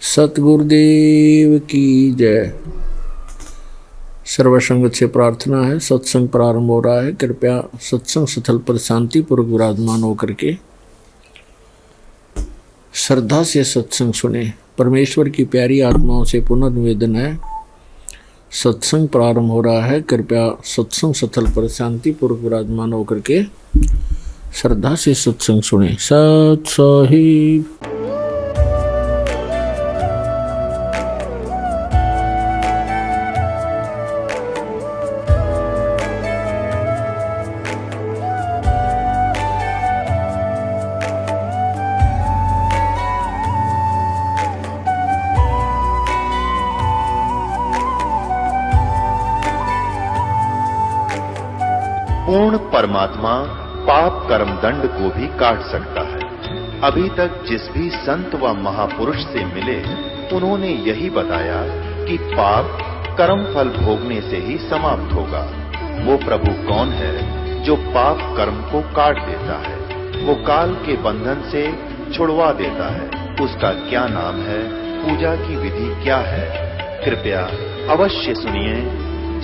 सतगुरुदेव की जय। सर्वसंगत से प्रार्थना है। सत्संग प्रारंभ हो रहा है। कृपया सत्संग स्थल पर शांतिपूर्वक विराजमान होकर के श्रद्धा से सत्संग सुने। परमेश्वर की प्यारी आत्माओं से पुनर्निवेदन है, सत्संग प्रारंभ हो रहा है। कृपया सत्संग स्थल पर शांतिपूर्वक विराजमान होकर के श्रद्धा से सत्संग सुने। सत साहिब। पूर्ण परमात्मा पाप कर्म दंड को भी काट सकता है। अभी तक जिस भी संत व महापुरुष से मिले, उन्होंने यही बताया कि पाप कर्म फल भोगने से ही समाप्त होगा। वो प्रभु कौन है जो पाप कर्म को काट देता है, वो काल के बंधन से छुड़वा देता है। उसका क्या नाम है, पूजा की विधि क्या है? कृपया अवश्य सुनिए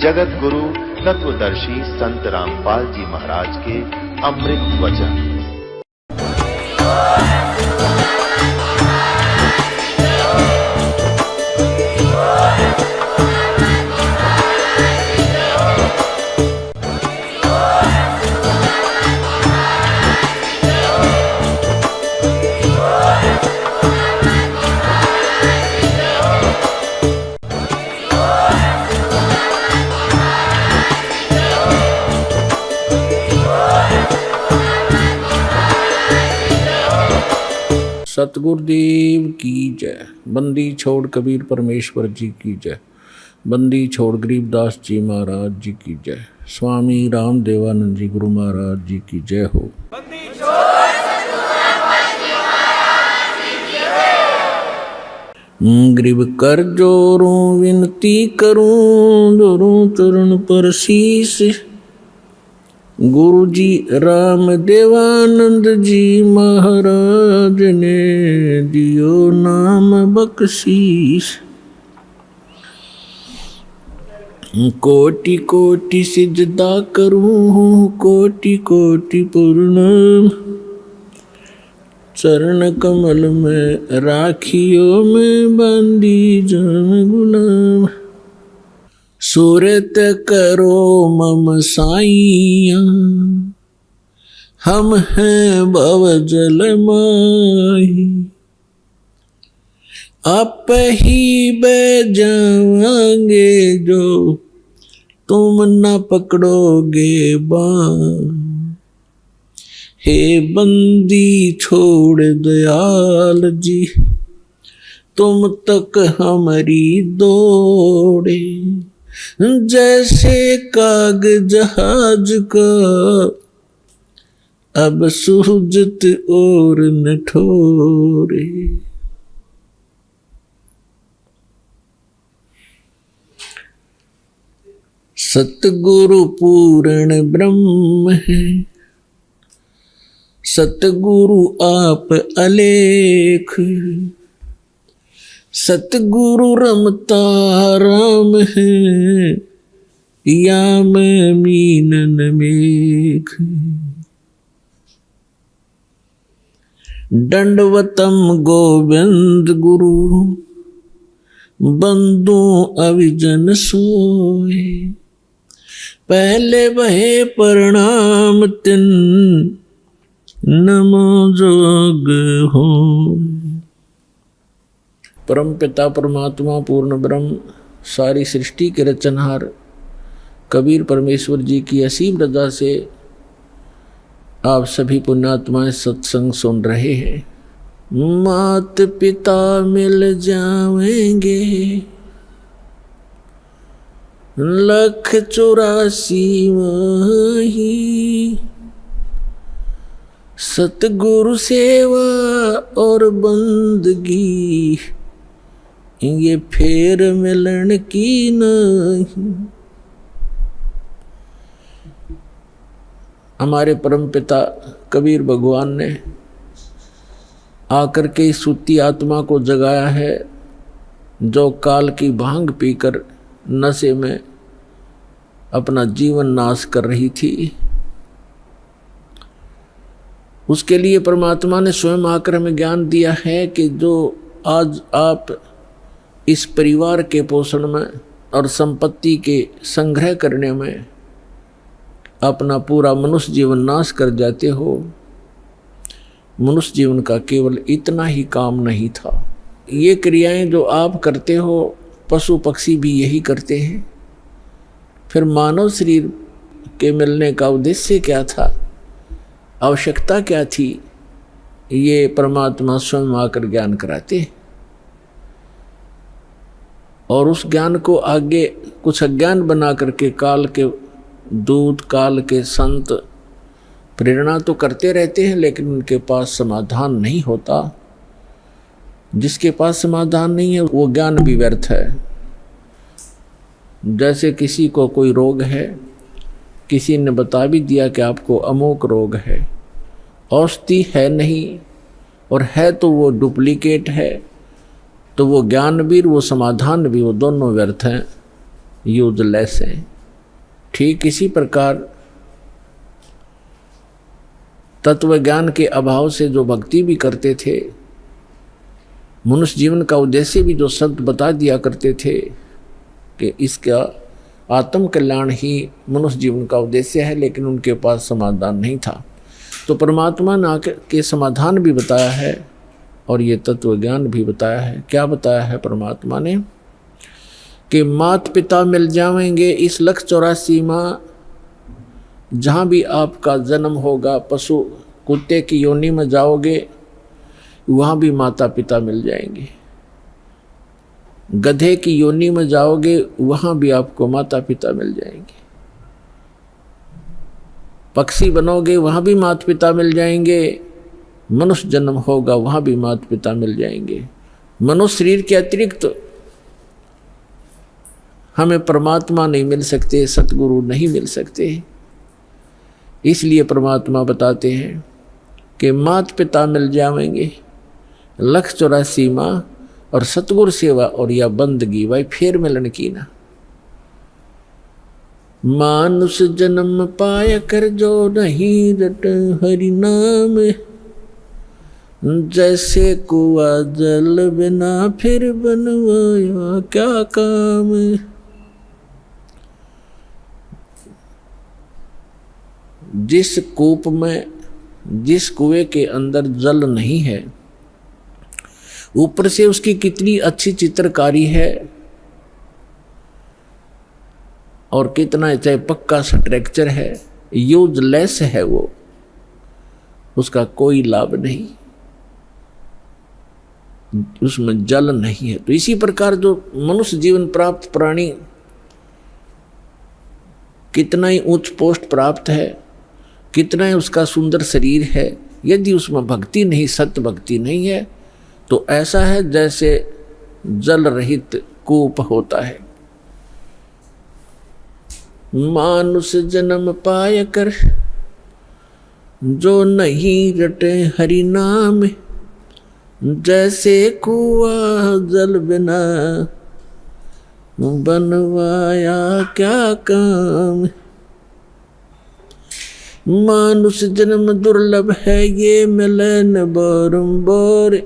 जगत गुरु तत्वदर्शी संत रामपाल जी महाराज के अमृत वचन। सतगुरुदेव की जय। बंदी छोड़ कबीर परमेश्वर जी की जय। बंदी छोड़ गरीबदास जी महाराज जी की जय। स्वामी राम देवानंद जी गुरु महाराज जी की जय हो। गरीब कर जोरों विनती करूं, दोरों चरण पर शीस। गुरु जी राम देवानंद जी महाराज ने दियो नाम बख्शीश। कोटि कोटि सिजदा करूं, कोटि कोटि प्रणाम। चरण कमल में राखियो में बांधी जान गुलाम। सूरत करो मम साइया, हम हैं भव जल माही। आप ही बह जाएंगे जो तुम न पकड़ोगे बाँ। हे बंदी छोड़ दयाल जी, तुम तक हमारी दौड़े। जैसे काग जहाज का अब सूझत और न ठोरे। सतगुरु पूर्ण ब्रह्म है, सतगुरु आप अलेख। सतगुरु रमता राम है, या मैं मीनन मेघ। दंडवतम गोविंद गुरु, बंदो अविजन सोए। पहले वहे प्रणाम तिन, नमो जोग हो। परम पिता परमात्मा पूर्ण ब्रह्म सारी सृष्टि के रचनहार कबीर परमेश्वर जी की असीम रजा से आप सभी पुण्यात्माएं सत्संग सुन रहे हैं। मात पिता मिल जाएंगे, 184 माही। सतगुरु सेवा और बंदगी, ये फेर मिलन की नहीं। हमारे परमपिता कबीर भगवान ने आकर के इस सुती आत्मा को जगाया है जो काल की भांग पीकर नशे में अपना जीवन नाश कर रही थी, उसके लिए परमात्मा ने स्वयं आकर हमें ज्ञान दिया है कि जो आज आप इस परिवार के पोषण में और संपत्ति के संग्रह करने में अपना पूरा मनुष्य जीवन नाश कर जाते हो, मनुष्य जीवन का केवल इतना ही काम नहीं था। ये क्रियाएं जो आप करते हो पशु पक्षी भी यही करते हैं। फिर मानव शरीर के मिलने का उद्देश्य क्या था, आवश्यकता क्या थी, ये परमात्मा स्वयं आकर ज्ञान कराते हैं। और उस ज्ञान को आगे कुछ अज्ञान बना करके काल के दूत, काल के संत प्रेरणा तो करते रहते हैं, लेकिन उनके पास समाधान नहीं होता। जिसके पास समाधान नहीं है वो ज्ञान भी व्यर्थ है। जैसे किसी को कोई रोग है, किसी ने बता भी दिया कि आपको अमोक रोग है, औषधि है नहीं और है तो वो डुप्लीकेट है, तो वो ज्ञान भी वो समाधान भी वो दोनों व्यर्थ हैं, यूजलेस हैं। ठीक इसी प्रकार तत्व ज्ञान के अभाव से जो भक्ति भी करते थे, मनुष्य जीवन का उद्देश्य भी जो संत बता दिया करते थे कि इसका आत्म कल्याण ही मनुष्य जीवन का उद्देश्य है, लेकिन उनके पास समाधान नहीं था। तो परमात्मा ने आकर के समाधान भी बताया है और ये तत्व ज्ञान भी बताया है। क्या बताया है परमात्मा ने कि माता पिता मिल जाएंगे इस 184 माह, जहाँ भी आपका जन्म होगा, पशु कुत्ते की योनि में जाओगे वहाँ भी माता पिता मिल जाएंगे, गधे की योनि में जाओगे वहाँ भी आपको माता पिता मिल जाएंगे, पक्षी बनोगे वहाँ भी माता पिता मिल जाएंगे, मनुष्य जन्म होगा वहाँ भी माता पिता मिल जाएंगे। मनुष्य शरीर के अतिरिक्त हमें परमात्मा नहीं मिल सकते, सतगुरु नहीं मिल सकते। इसलिए परमात्मा बताते हैं कि माता पिता मिल जाएंगे 184 माह और सतगुरु सेवा और या बंदगी भाई फिर मिलन की ना। मानुष जन्म पाया कर जो नहीं रट हरि नाम, जैसे कुआ जल बिना फिर बनवाया क्या काम। जिस कूप में, जिस कुएं के अंदर जल नहीं है, ऊपर से उसकी कितनी अच्छी चित्रकारी है और कितना चाहे पक्का स्ट्रक्चर है, यूजलेस है वो, उसका कोई लाभ नहीं, उसमें जल नहीं है। तो इसी प्रकार जो मनुष्य जीवन प्राप्त प्राणी कितना ही उच्च पोस्ट प्राप्त है, कितना ही उसका सुंदर शरीर है, यदि उसमें भक्ति नहीं, सत्य भक्ति नहीं है, तो ऐसा है जैसे जल रहित कूप होता है। मानुष जन्म पाय कर जो नहीं रटे हरि नाम, जैसे कुआ जल बिना बनवाया क्या काम। मानुष जन्म दुर्लभ है ये मिले न बारंबार,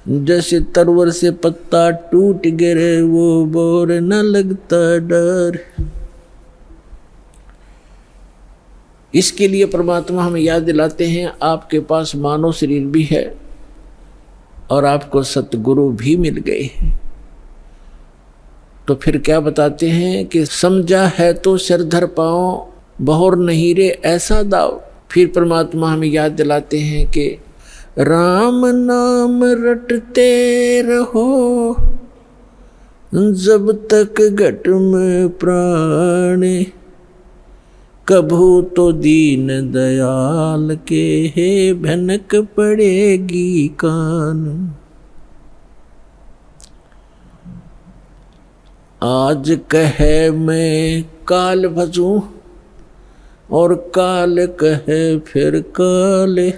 जैसे तरवर से पत्ता टूट गिरे वो बोर न लगता डर। इसके लिए परमात्मा हमें याद दिलाते हैं आपके पास मानव शरीर भी है और आपको सतगुरु भी मिल गए हैं। तो फिर क्या बताते हैं कि समझा है तो सिरधर पाओ, बहुर नहीं रे ऐसा दाव। फिर परमात्मा हमें याद दिलाते हैं कि राम नाम रटते रहो जब तक घट में प्राण, कभू तो दीन दयाल के हे भनक पड़ेगी कान। आज कहे मैं काल भजूं और काल कहे फिर काल,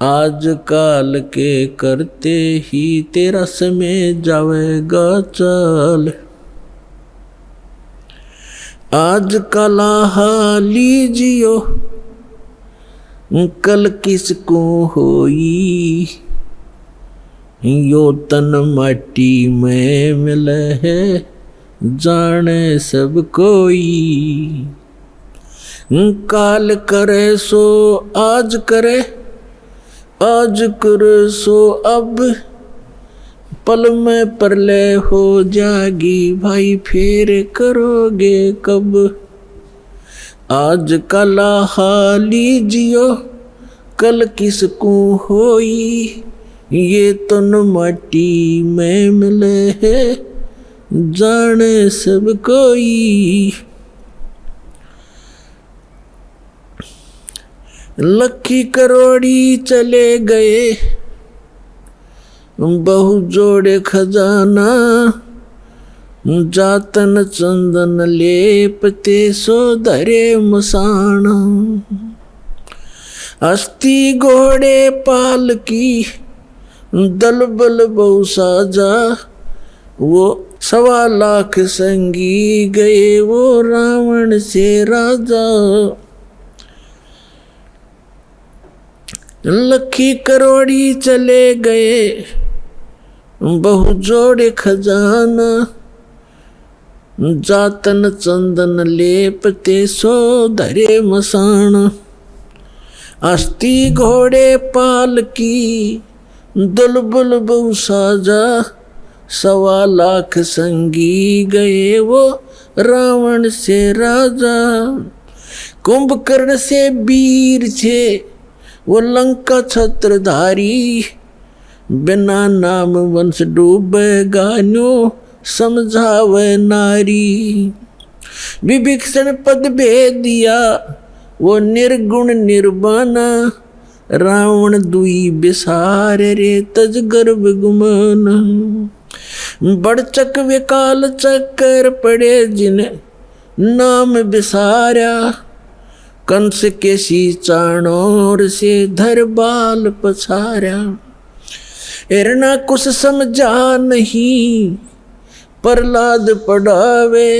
आज काल के करते ही तेरा समय जावेगा चल। आज कला लीजियो कल किसको होई, यो तन माटी में मिल है जाने सब कोई। काल करे सो आज करे, आज करे सो अब, पल में प्रलय हो जागी भाई फिर करोगे कब। आज कला लीजियो कल किसको होई, ये तन माटी में मिले है जाने सब कोई। लखी करोड़ी चले गए बहु जोड़े खजाना, जातन चंदन लेपते सो धरे मसाना। अस्थि घोड़े पाल की दल बल बहु साजा, वो 1.25 लाख संगी गए वो रावण से राजा। लखी करोड़ी चले गए बहु जोड़े खजाना, जातन चंदन लेपते सो धरे मसाना। अस्थि घोड़े पाल की दुलबुल बहु साजा, 1.25 लाख संगी गए वो रावण से राजा। कुंभकर्ण से वीर छे वो लंका छत्रधारी, बिना नाम वंश डूबेगा न्यो समझावे नारी। विभीषण पद भेद दिया वो निर्गुण निर्वाणा, रावण दुई बिसार रे तज गर्भ गुमाना। बड़चक विकाल चक्कर पड़े जिन नाम बिसारा, कंस के सी चाणोर से धर बाल पछारा। हिरणा कुछ समझा नहीं प्रहलाद पढ़ावे,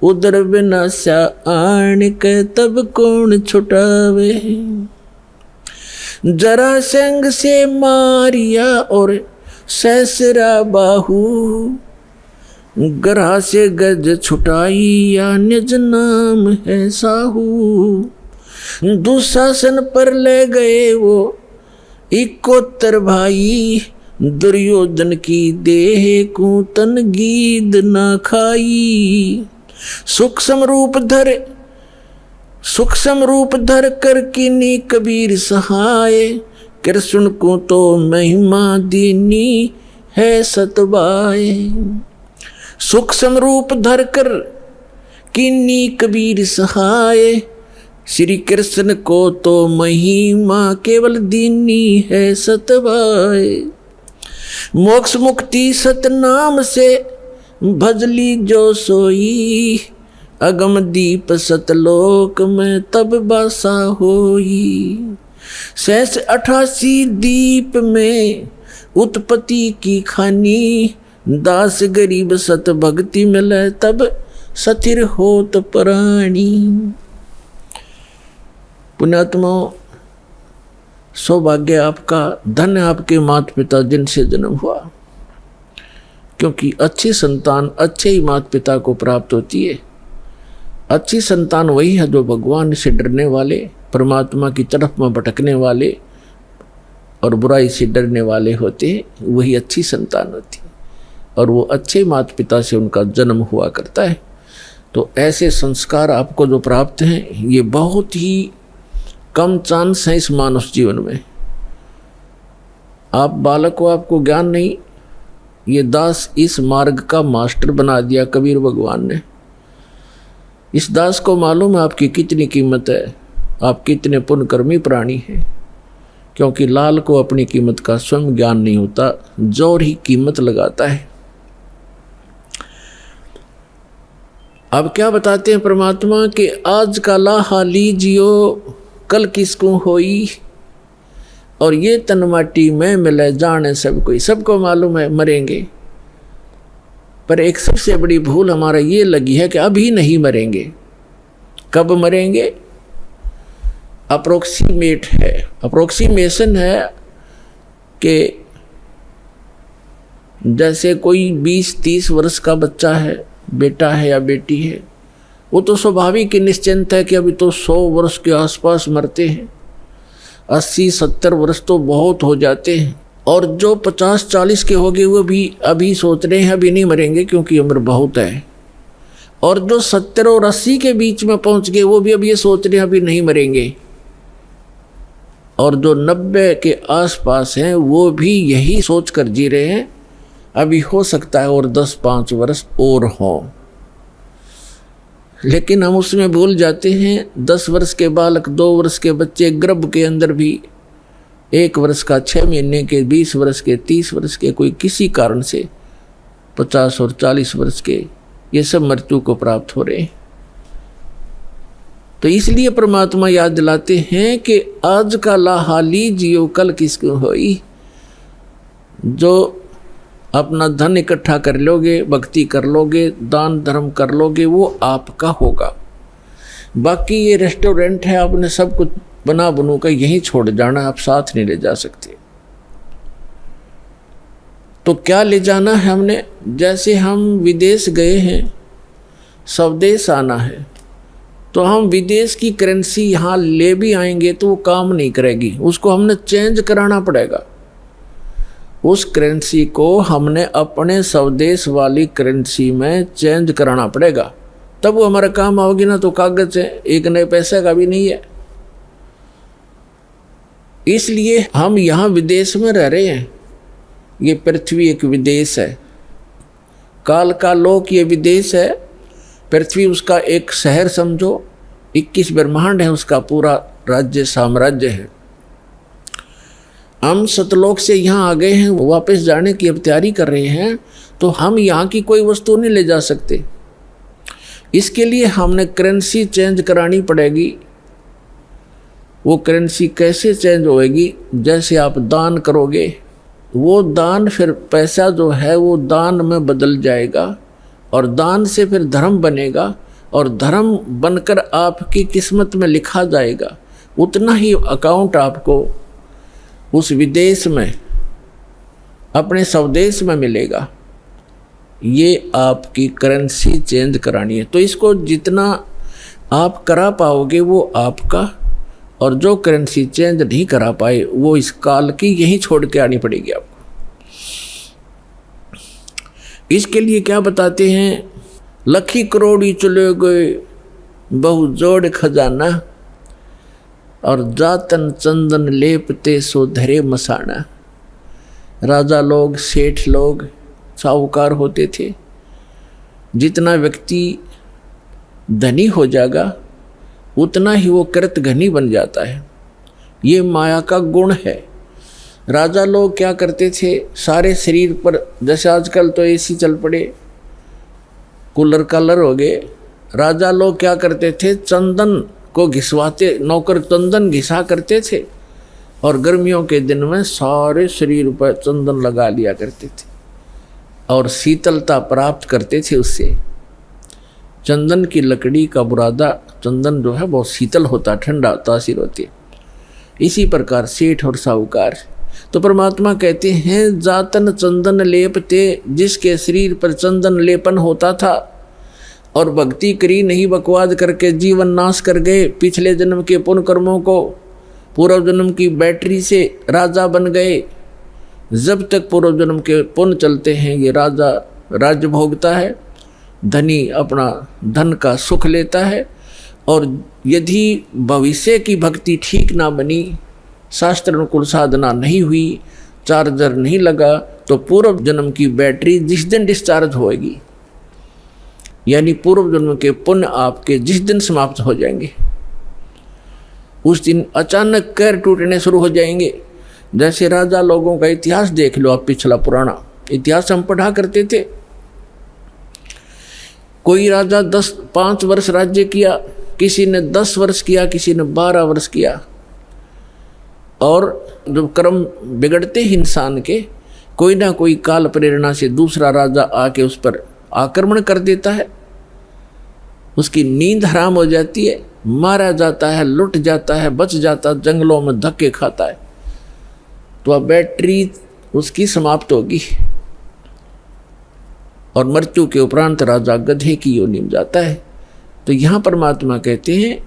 उधर विनाशा आण के तब कौन छुटावे। जरासंध से मारिया और सहसरा बाहु, ग्रह से गज छुटाई या निज नाम है साहू। दुशासन पर ले गए वो 71 भाई, दुर्योधन की देह को तन गीद ना खाई। सूक्ष्म रूप धर कर किनी कबीर सहाय, कृष्ण को तो महिमा दीनी है सतबाय। सूक्ष्म रूप धर कर किन्नी कबीर सहाय, श्री कृष्ण को तो महिमा केवल दीनी है सतबाय। मोक्ष मुक्ति सतनाम से भजली जो सोई, अगम दीप सतलोक में तब बसा होई। 88 दीप में उत्पत्ति की खानी, दास गरीब सत भक्ति मिले तब सथिर होत प्राणी। पुण्यात्मा, सौभाग्य आपका, धन्य आपके माता पिता जिनसे जन्म हुआ, क्योंकि अच्छी संतान अच्छे ही माता पिता को प्राप्त होती है। अच्छी संतान वही है जो भगवान से डरने वाले, परमात्मा की तरफ में भटकने वाले और बुराई से डरने वाले होते हैं, वही अच्छी संतान होती है। और वो अच्छे माता पिता से उनका जन्म हुआ करता है। तो ऐसे संस्कार आपको जो प्राप्त हैं, ये बहुत ही कम चांस है इस मानव जीवन में। आप बालक को, आपको ज्ञान नहीं, ये दास इस मार्ग का मास्टर बना दिया कबीर भगवान ने। इस दास को मालूम है आपकी कितनी कीमत है, आप कितने पुण्यकर्मी प्राणी हैं, क्योंकि लाल को अपनी कीमत का स्वयं ज्ञान नहीं होता, जोर ही कीमत लगाता है। अब क्या बताते हैं परमात्मा कि आज का लाहा लीजियो कल किसको होई, और ये तन माटी में मिले जाने सब कोई, सबको मालूम है मरेंगे। पर एक सबसे बड़ी भूल हमारा ये लगी है कि अभी नहीं मरेंगे। कब मरेंगे? अप्रोक्सीमेट है, अप्रोक्सीमेशन है कि जैसे कोई 20-30 वर्ष का बच्चा है, बेटा है या बेटी है, वो तो स्वाभाविक ही निश्चिंत है कि अभी तो 100 वर्ष के आसपास मरते हैं, 80-70 वर्ष तो बहुत हो जाते हैं। और जो 50-40 के हो गए वो भी अभी सोच रहे हैं अभी नहीं मरेंगे क्योंकि उम्र बहुत है। और जो 70 और 80 के बीच में पहुंच गए वो भी अब ये सोच रहे हैं अभी नहीं मरेंगे। और जो 90 के आसपास हैं वो भी यही सोच कर जी रहे हैं अभी हो सकता है और 10-5 वर्ष और हों। लेकिन हम उसमें भूल जाते हैं 10 वर्ष के बालक, 2 वर्ष के बच्चे गर्भ के अंदर भी, 1 वर्ष का 6 महीने के, 20 वर्ष के, 30 वर्ष के, कोई किसी कारण से 50 और 40 वर्ष के, ये सब मृत्यु को प्राप्त हो रहे हैं। तो इसलिए परमात्मा याद दिलाते हैं कि आज का लाहाली जियो कल किसको होई। जो अपना धन इकट्ठा कर लोगे, भक्ति कर लोगे, दान धर्म कर लोगे, वो आपका होगा। बाकी ये रेस्टोरेंट है, आपने सब कुछ बना बनू कर यहीं छोड़ जाना, आप साथ नहीं ले जा सकते। तो क्या ले जाना है हमने? जैसे हम विदेश गए हैं, स्वदेश आना है, तो हम विदेश की करेंसी यहाँ ले भी आएंगे तो वो काम नहीं करेगी, उसको हमने चेंज कराना पड़ेगा। उस करेंसी को हमने अपने स्वदेश वाली करेंसी में चेंज कराना पड़ेगा, तब वो हमारा काम आओगी ना। तो कागज है, एक नए पैसे का भी नहीं है। इसलिए हम यहाँ विदेश में रह रहे हैं। ये पृथ्वी एक विदेश है, काल का लोक ये विदेश है। पृथ्वी उसका एक शहर समझो, 21 ब्रह्मांड है उसका पूरा राज्य साम्राज्य है। हम सतलोक से यहाँ आ गए हैं, वापस जाने की अब तैयारी कर रहे हैं, तो हम यहाँ की कोई वस्तु नहीं ले जा सकते। इसके लिए हमने करेंसी चेंज करानी पड़ेगी। वो करेंसी कैसे चेंज होएगी? जैसे आप दान करोगे, वो दान फिर पैसा जो है वो दान में बदल जाएगा, और दान से फिर धर्म बनेगा, और धर्म बनकर आपकी किस्मत में लिखा जाएगा। उतना ही अकाउंट आपको उस विदेश में, अपने स्वदेश में मिलेगा। ये आपकी करेंसी चेंज करानी है। तो इसको जितना आप करा पाओगे वो आपका, और जो करेंसी चेंज नहीं करा पाए वो इस काल की यहीं छोड़ के आनी पड़ेगी आपको। इसके लिए क्या बताते हैं? लखी करोड़ी चले गए बहु जोड़ खजाना, और जातन चंदन लेपते सो धरे मसाना। राजा लोग, सेठ लोग, साहूकार होते थे। जितना व्यक्ति धनी हो जाएगा उतना ही वो कृत घनी बन जाता है। ये माया का गुण है। राजा लोग क्या करते थे? सारे शरीर पर, जैसे आजकल तो एसी चल पड़े, कूलर कालर हो गए, राजा लोग क्या करते थे? चंदन को घिसवाते, नौकर चंदन घिसा करते थे, और गर्मियों के दिन में सारे शरीर पर चंदन लगा लिया करते थे, और शीतलता प्राप्त करते थे उससे। चंदन की लकड़ी का बुरादा, चंदन जो है बहुत शीतल होता, ठंडा तासीर होती है। इसी प्रकार सेठ और साहूकार। तो परमात्मा कहते हैं जातन चंदन लेपते, जिसके शरीर पर चंदन लेपन होता था और भक्ति करी नहीं, बकवाद करके जीवन नाश कर गए, पिछले जन्म के पुण्य कर्मों को पूर्व जन्म की बैटरी से राजा बन गए। जब तक पूर्व जन्म के पुण्य चलते हैं ये राजा राज्य भोगता है, धनी अपना धन का सुख लेता है। और यदि भविष्य की भक्ति ठीक ना बनी, शास्त्र अनुकूल साधना नहीं हुई, चार्जर नहीं लगा, तो पूर्व जन्म की बैटरी जिस दिन डिस्चार्ज होएगी, यानी पूर्व जन्म के पुण्य आपके जिस दिन समाप्त हो जाएंगे, उस दिन अचानक कैर टूटने शुरू हो जाएंगे। जैसे राजा लोगों का इतिहास देख लो आप, पिछला पुराना इतिहास हम पढ़ा करते थे। कोई राजा 5 वर्ष राज्य किया, किसी ने 10 वर्ष किया, किसी ने 12 वर्ष किया, और जब कर्म बिगड़ते ही इंसान के, कोई ना कोई काल प्रेरणा से दूसरा राजा आके उस पर आक्रमण कर देता है, उसकी नींद हराम हो जाती है, मारा जाता है, लुट जाता है, बच जाता, जंगलों में धक्के खाता है, तो अब बैटरी उसकी समाप्त होगी और मृत्यु के उपरांत राजा गधे की योनि में जाता है। तो यहाँ परमात्मा कहते हैं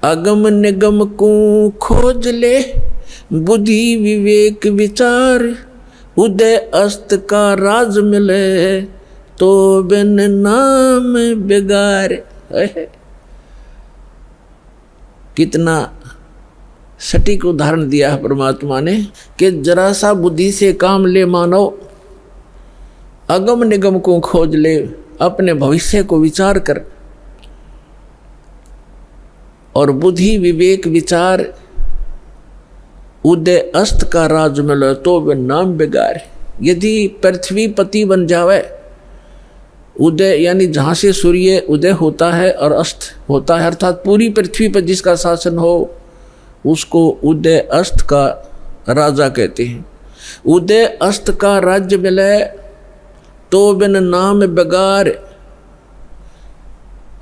अगम निगम को खोज ले, बुद्धि विवेक विचार, उदय अस्त का राज मिले, तो बिन नाम बेगार। कितना सटीक उदाहरण दिया है परमात्मा ने कि जरा सा बुद्धि से काम ले मानव, अगम निगम को खोज ले, अपने भविष्य को विचार कर, और बुद्धि विवेक विचार, उदय अस्त का राज मिले, तो वे नाम बेगार। यदि पृथ्वी पति बन जावे, उदय यानी जहाँ से सूर्य उदय होता है और अस्त होता है, अर्थात पूरी पृथ्वी पर जिसका शासन हो, उसको उदय अस्त का राजा कहते हैं। उदय अस्त का राज्य मिले तो बिन नाम बेगार।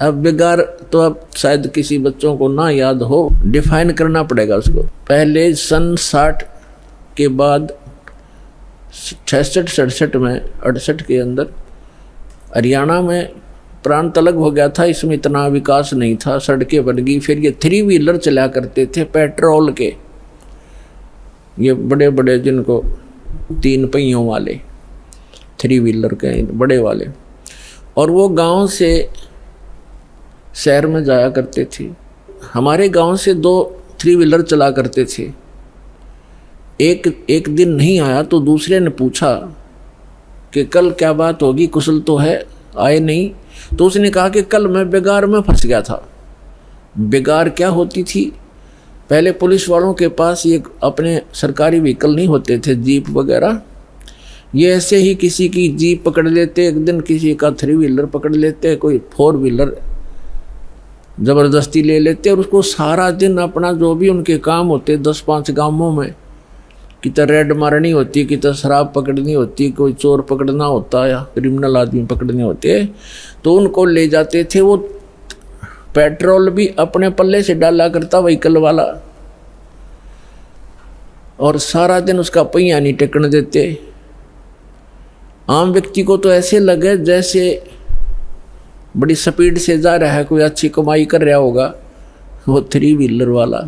अब बेगार तो अब शायद किसी बच्चों को ना याद हो, डिफाइन करना पड़ेगा उसको। पहले सन 60 के बाद 66-67 में 68 के अंदर हरियाणा में प्रांत अलग हो गया था, इसमें इतना विकास नहीं था, सड़कें बन गई। फिर ये 3 व्हीलर चला करते थे पेट्रोल के, ये बड़े बड़े जिनको 3 पहियों वाले 3 व्हीलर के बड़े वाले, और वो गांव से शहर में जाया करते थे। हमारे गांव से 2 3 व्हीलर चला करते थे। एक दिन नहीं आया तो दूसरे ने पूछा कि कल क्या बात होगी, कुशल तो है, आए नहीं। तो उसने कहा कि कल मैं बेगार में फंस गया था। बेगार क्या होती थी? पहले पुलिस वालों के पास ये अपने सरकारी व्हीकल नहीं होते थे, जीप वगैरह, ये ऐसे ही किसी की जीप पकड़ लेते, एक दिन किसी का 3 व्हीलर पकड़ लेते, कोई 4 व्हीलर ज़बरदस्ती ले लेते, और उसको सारा दिन अपना जो भी उनके काम होते 10-5 गांवों में, कितना रेड मारनी होती, कितना शराब पकड़नी होती, कोई चोर पकड़ना होता या क्रिमिनल आदमी पकड़ने होते, तो उनको ले जाते थे। वो पेट्रोल भी अपने पल्ले से डाला करता व्हीकल वाला, और सारा दिन उसका पहिया नहीं टेकने देते। आम व्यक्ति को तो ऐसे लगे जैसे बड़ी स्पीड से जा रहा है, कोई अच्छी कमाई कर रहा होगा वो 3 व्हीलर वाला,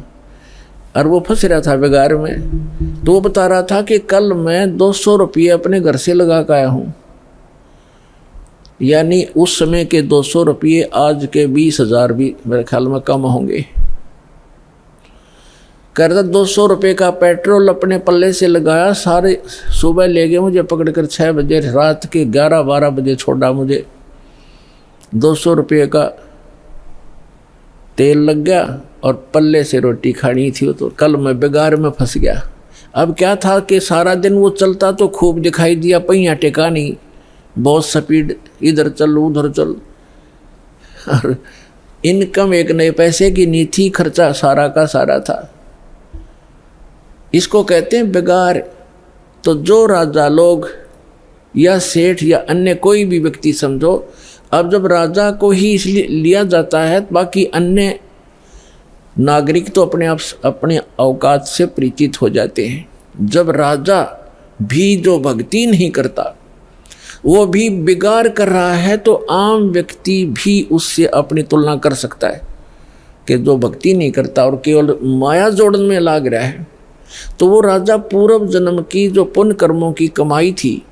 और वो फंस रहा था बेगार में। तो वो बता रहा था कि कल मैं 200 रुपये अपने घर से लगा कर आया हूँ, यानी उस समय के 200 रुपये आज के 20,000 भी मेरे ख्याल में कम होंगे। कहता 200 रुपये का पेट्रोल अपने पल्ले से लगाया, सारे सुबह ले गए मुझे पकड़कर 6 बजे, रात के 11-12 बजे छोड़ा मुझे। 200 रुपये का तेल लग गया और पल्ले से रोटी खानी थी, तो कल मैं बेगार में फंस गया। अब क्या था कि सारा दिन वो चलता तो खूब दिखाई दिया, पहिया टेका नहीं, बहुत स्पीड, इधर चल उधर चल, और इनकम 1 नए पैसे की नहीं थी, खर्चा सारा का सारा था। इसको कहते हैं बेगार। तो जो राजा लोग या सेठ या अन्य कोई भी व्यक्ति समझो, अब जब राजा को ही इसलिए लिया जाता है, बाकी अन्य नागरिक तो अपने आप अपने औकात से परिचित हो जाते हैं। जब राजा भी जो भक्ति नहीं करता, वो भी बिगाड़ कर रहा है, तो आम व्यक्ति भी उससे अपनी तुलना कर सकता है कि जो भक्ति नहीं करता और केवल माया जोड़न में लाग रहा है, तो वो राजा पूर्व जन्म की जो पुण्य कर्मों की कमाई थी,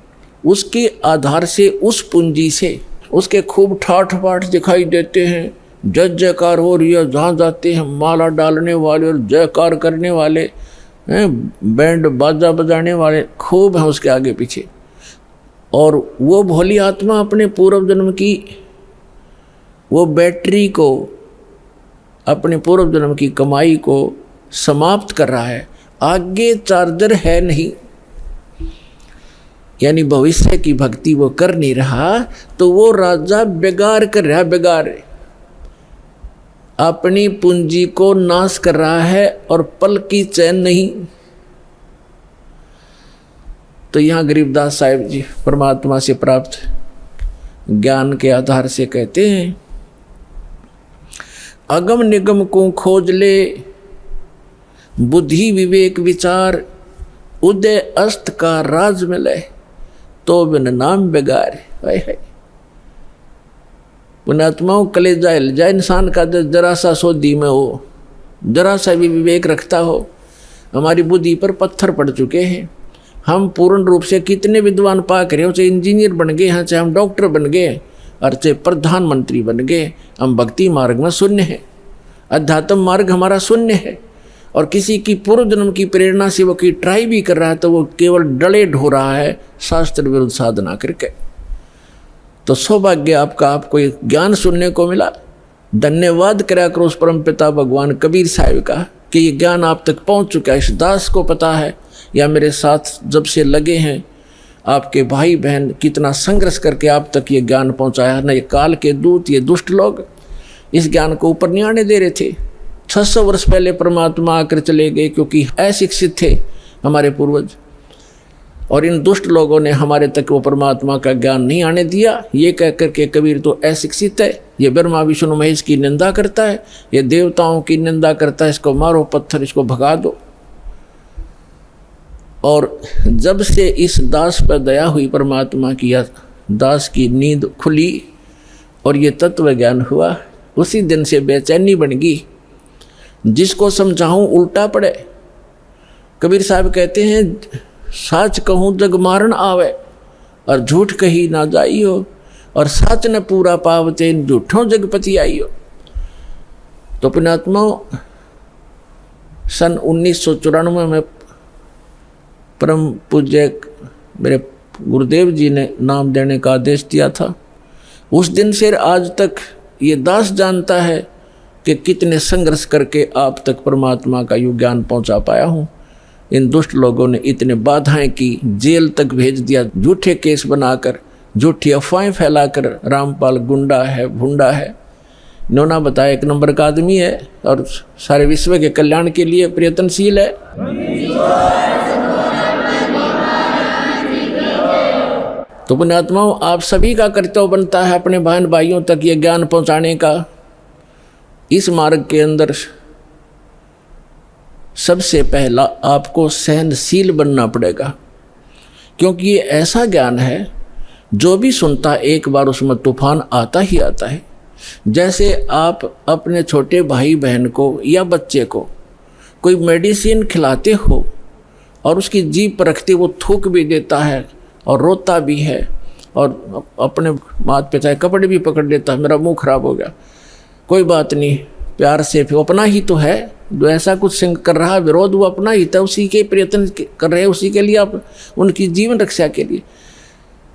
उसके आधार से, उस पूंजी से उसके खूब ठाठ बाट दिखाई देते हैं, जय जयकार हो रही है, जहाँ जाते हैं माला डालने वाले और जयकार करने वाले हैं, बैंड बाजा बजाने वाले खूब हैं उसके आगे पीछे। और वो भोली आत्मा अपने पूर्व जन्म की वो बैटरी को, अपने पूर्व जन्म की कमाई को समाप्त कर रहा है, आगे चार्जर है नहीं, यानी भविष्य की भक्ति वो कर नहीं रहा, तो वो राजा बेगार कर रहा है, बेगार अपनी पूंजी को नाश कर रहा है, और पल की चैन नहीं। तो यहाँ गरीबदास साहिब जी परमात्मा से प्राप्त ज्ञान के आधार से कहते हैं, अगम निगम को खोज ले बुद्धि विवेक विचार, उदय अस्त का राज मिले तो बिन नाम बेगार। हाय हाय, पुण्यात्माओं कलेजा हिल जाए इंसान का, जरा सा सोधी में हो, जरा सा भी विवेक रखता हो। हमारी बुद्धि पर पत्थर पड़ चुके हैं। हम पूर्ण रूप से कितने विद्वान पाक रहे हो, चाहे इंजीनियर बन गए हैं, चाहे हम डॉक्टर बन गए और चाहे प्रधानमंत्री बन गए, हम भक्ति मार्ग में शून्य है। अध्यात्म मार्ग हमारा शून्य है। और किसी की पूर्व जन्म की प्रेरणा से वो की ट्राई भी कर रहा है तो वो केवल डले ढो रहा है शास्त्र विरुद्ध साधना करके। तो सौभाग्य आपका, आपको एक ज्ञान सुनने को मिला। धन्यवाद करा करो उस परम पिता भगवान कबीर साहिब का कि ये ज्ञान आप तक पहुंच चुका है। इस दास को पता है या मेरे साथ जब से लगे हैं आपके भाई बहन कितना संघर्ष करके आप तक ये ज्ञान पहुंचाया। न ये काल के दूत, ये दुष्ट लोग इस ज्ञान को ऊपर नहीं आने दे रहे थे। 600 वर्ष पहले परमात्मा आकर चले गए क्योंकि अशिक्षित थे हमारे पूर्वज, और इन दुष्ट लोगों ने हमारे तक वो परमात्मा का ज्ञान नहीं आने दिया। ये कह कर के कबीर तो अशिक्षित है, ये ब्रह्मा विष्णु महेश की निंदा करता है, ये देवताओं की निंदा करता है, इसको मारो पत्थर, इसको भगा दो। और जब से इस दास पर दया हुई परमात्मा की, दास की नींद खुली और ये तत्व ज्ञान हुआ, उसी दिन से बेचैनी बन गई। जिसको समझाऊं उल्टा पड़े। कबीर साहब कहते हैं, साच कहूँ जग मारन आवे और झूठ कही ना जाइयो, और साच न पूरा पावते झूठों जगपति आइयो। तो पुण्यात्माओं, सन 1994 में परम पूज्य मेरे गुरुदेव जी ने नाम देने का आदेश दिया था। उस दिन से आज तक ये दास जानता है कि कितने संघर्ष करके आप तक परमात्मा का यू ज्ञान पहुंचा पाया हूँ। इन दुष्ट लोगों ने इतने बाधाएं की, जेल तक भेज दिया, झूठे केस बनाकर, झूठी अफवाहें फैलाकर। रामपाल गुंडा है, भुंडा है, इन्होंने बताया 1 नंबर का आदमी है और सारे विश्व के कल्याण के लिए प्रयत्नशील है। तो पुण्यात्माओं, आप सभी का कर्तव्य बनता है अपने बहन भाइयों तक ये ज्ञान पहुंचाने का। इस मार्ग के अंदर सबसे पहला आपको सहनशील बनना पड़ेगा, क्योंकि ये ऐसा ज्ञान है जो भी सुनता है एक बार उसमें तूफान आता ही आता है। जैसे आप अपने छोटे भाई बहन को या बच्चे को कोई मेडिसिन खिलाते हो और उसकी जीभ पर रखते वो थूक भी देता है और रोता भी है और अपने माथ पे चाहे कपड़े भी पकड़ लेता है, मेरा मुंह खराब हो गया, कोई बात नहीं, प्यार से, फिर अपना ही तो है जो ऐसा कुछ कर रहा है, विरोध वो अपना ही था, उसी के प्रयत्न कर रहे हैं, उसी के लिए आप उनकी जीवन रक्षा के लिए।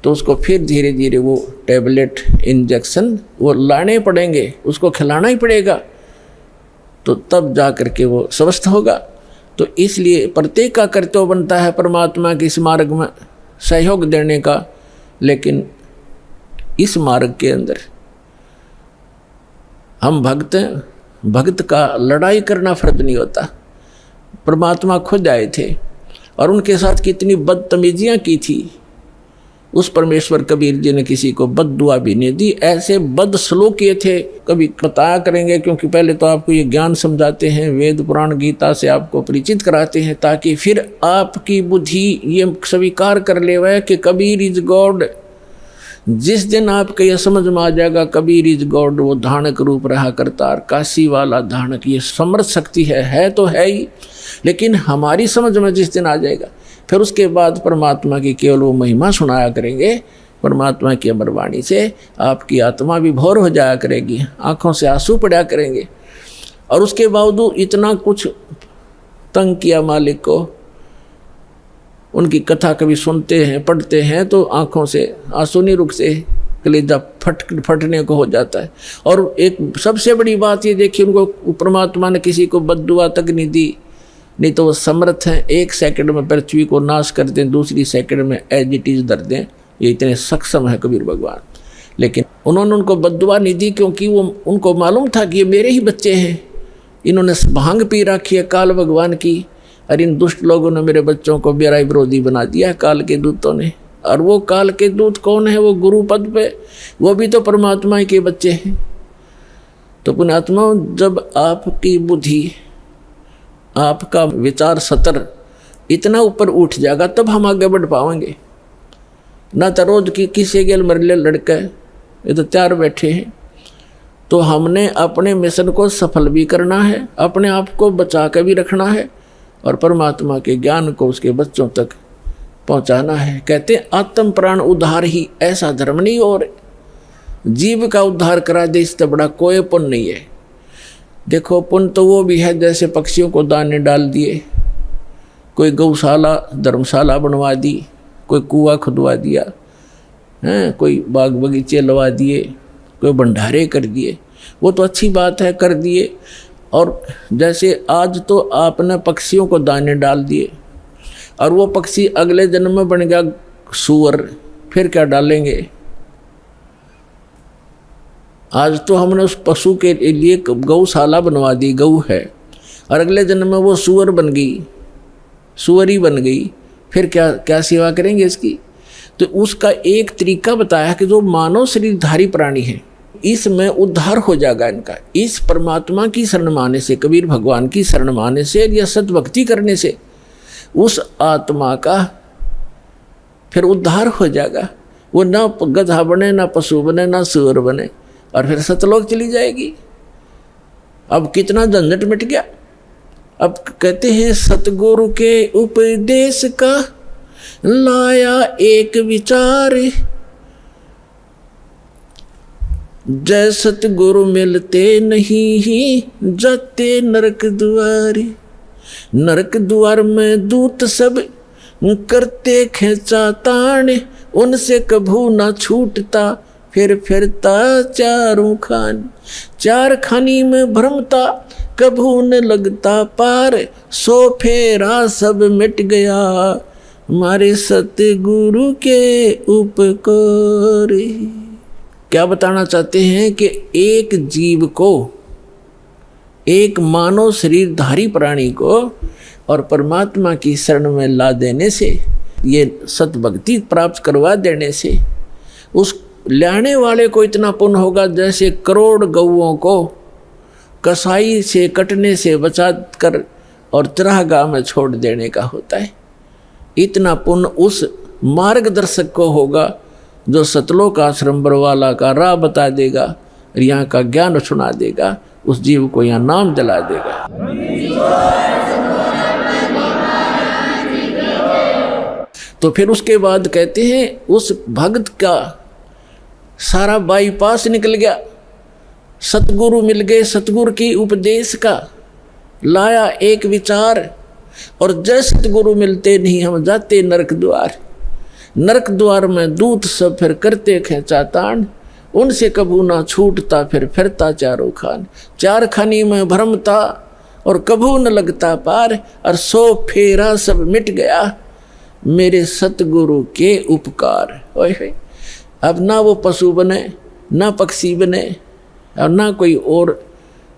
तो उसको फिर धीरे धीरे वो टैबलेट इंजेक्शन वो लाने पड़ेंगे, उसको खिलाना ही पड़ेगा, तो तब जा कर के वो स्वस्थ होगा। तो इसलिए प्रत्येक का कर्तव्य बनता है परमात्मा के इस मार्ग में सहयोग देने का। लेकिन इस मार्ग के अंदर हम भक्त हैं, भक्त का लड़ाई करना फर्ज नहीं होता। परमात्मा खुद आए थे और उनके साथ कितनी बदतमीजियाँ की थी। उस परमेश्वर कबीर जी ने किसी को बद्दुआ भी नहीं दी, ऐसे बदसलूकी थे। कभी बताया करेंगे, क्योंकि पहले तो आपको ये ज्ञान समझाते हैं, वेद पुराण गीता से आपको परिचित कराते हैं, ताकि फिर आपकी बुद्धि ये स्वीकार कर ले वह कि कबीर इज गॉड। जिस दिन आपको यह समझ में आ जाएगा कबीर इज गॉड, वो धानक रूप रहा करतार, काशी वाला धानक, ये समर्थ शक्ति है तो है ही, लेकिन हमारी समझ में जिस दिन आ जाएगा फिर उसके बाद परमात्मा की केवल वो महिमा सुनाया करेंगे। परमात्मा की अमर वाणी से आपकी आत्मा भी भोर हो जाया करेगी, आँखों से आंसू पड़ा करेंगे। और उसके बावजूद इतना कुछ तंग किया मालिक को, उनकी कथा कभी सुनते हैं पढ़ते हैं तो आँखों से आंसू नहीं रुकते, कलेजा फटने को हो जाता है। और एक सबसे बड़ी बात ये देखिए, उनको परमात्मा ने किसी को बद्दुआ तक नहीं दी, नहीं तो वो समर्थ हैं 1 सेकंड में पृथ्वी को नाश कर दें, दूसरी सेकंड में एज इट इज धर दें, ये इतने सक्षम है कबीर भगवान। लेकिन उन्होंने उनको बद्दुआ नहीं दी, क्योंकि वो उनको मालूम था कि ये मेरे ही बच्चे हैं, इन्होंने भांग पी रखी है काल भगवान की, और इन दुष्ट लोगों ने मेरे बच्चों को मेरा विरोधी बना दिया है, काल के दूतों ने। और वो काल के दूत कौन है? वो गुरु पद पे, वो भी तो परमात्मा के बच्चे हैं। तो पुण्यात्मा, जब आपकी बुद्धि, आपका विचार सतर इतना ऊपर उठ जाएगा तब हम आगे बढ़ पाएंगे। ना तो रोज की किसी के मरले लड़के ये तो तैयार बैठे हैं। तो हमने अपने मिशन को सफल भी करना है, अपने आप को बचा के भी रखना है और परमात्मा के ज्ञान को उसके बच्चों तक पहुंचाना है। कहते हैं आत्म प्राण उद्धार ही ऐसा धर्म नहीं, और जीव का उद्धार करा दे इससे बड़ा कोई पुण्य नहीं है। देखो पुण्य तो वो भी है जैसे पक्षियों को दाने डाल दिए, कोई गौशाला धर्मशाला बनवा दी, कोई कुआं खुदवा दिया हैं, कोई बाग बगीचे लगा दिए, कोई भंडारे कर दिए, वो तो अच्छी बात है, कर दिए। और जैसे आज तो आपने पक्षियों को दाने डाल दिए और वो पक्षी अगले जन्म में बन गया सूअर, फिर क्या डालेंगे? आज तो हमने उस पशु के लिए गौशाला बनवा दी, गऊ है, और अगले जन्म में वो सूअर बन गई, सूअरी बन गई, फिर क्या क्या सेवा करेंगे इसकी? तो उसका एक तरीका बताया कि जो मानव शरीरधारी प्राणी है इसमें उद्धार हो जाएगा इनका। इस परमात्मा की शरण माने से, कबीर भगवान की शरण माने से या सद्भक्ति करने से उस आत्मा का फिर उद्धार हो जाएगा। वो ना गधा बने, ना पशु बने, ना सूअर बने, और फिर सतलोक चली जाएगी। अब कितना झंझट मिट गया। अब कहते हैं सतगुरु के उपदेश का लाया एक विचार, जय सतगुरु मिलते नहीं जाते नरक द्वार। नरक द्वार में दूत सब करते खेचा ताण, उनसे कभू ना छूटता फिर फिरता चारों खान। चार खानी में भ्रमता कभू न लगता पार, सो फेरा सब मिट गया हमारे सतगुरु के उपकार। क्या बताना चाहते हैं कि एक जीव को, एक मानव शरीरधारी प्राणी को और परमात्मा की शरण में ला देने से, ये सतभक्ति प्राप्त करवा देने से उस लाने वाले को इतना पुण्य होगा जैसे करोड़ गौओं को कसाई से कटने से बचा कर और चरागाह में छोड़ देने का होता है। इतना पुण्य उस मार्गदर्शक को होगा जो सतलोक आश्रम बरवाला का राह बता देगा और यहाँ का ज्ञान सुना देगा, उस जीव को यहाँ नाम दिला देगा। तो फिर उसके बाद कहते हैं उस भक्त का सारा बाईपास निकल गया, सतगुरु मिल गए, सतगुरु की उपदेश का लाया एक विचार, और जय सतगुरु मिलते नहीं हम जाते नरक द्वार। नरक द्वार में दूत सब फिर करते खेचा तान, उनसे कभू ना छूटता फिर फिरता चारों खान। चार खानी में भ्रमता और कभू न लगता पार, और सो फेरा सब मिट गया मेरे सतगुरु के उपकार। ओए अब ना वो पशु बने, ना पक्षी बने, और ना कोई और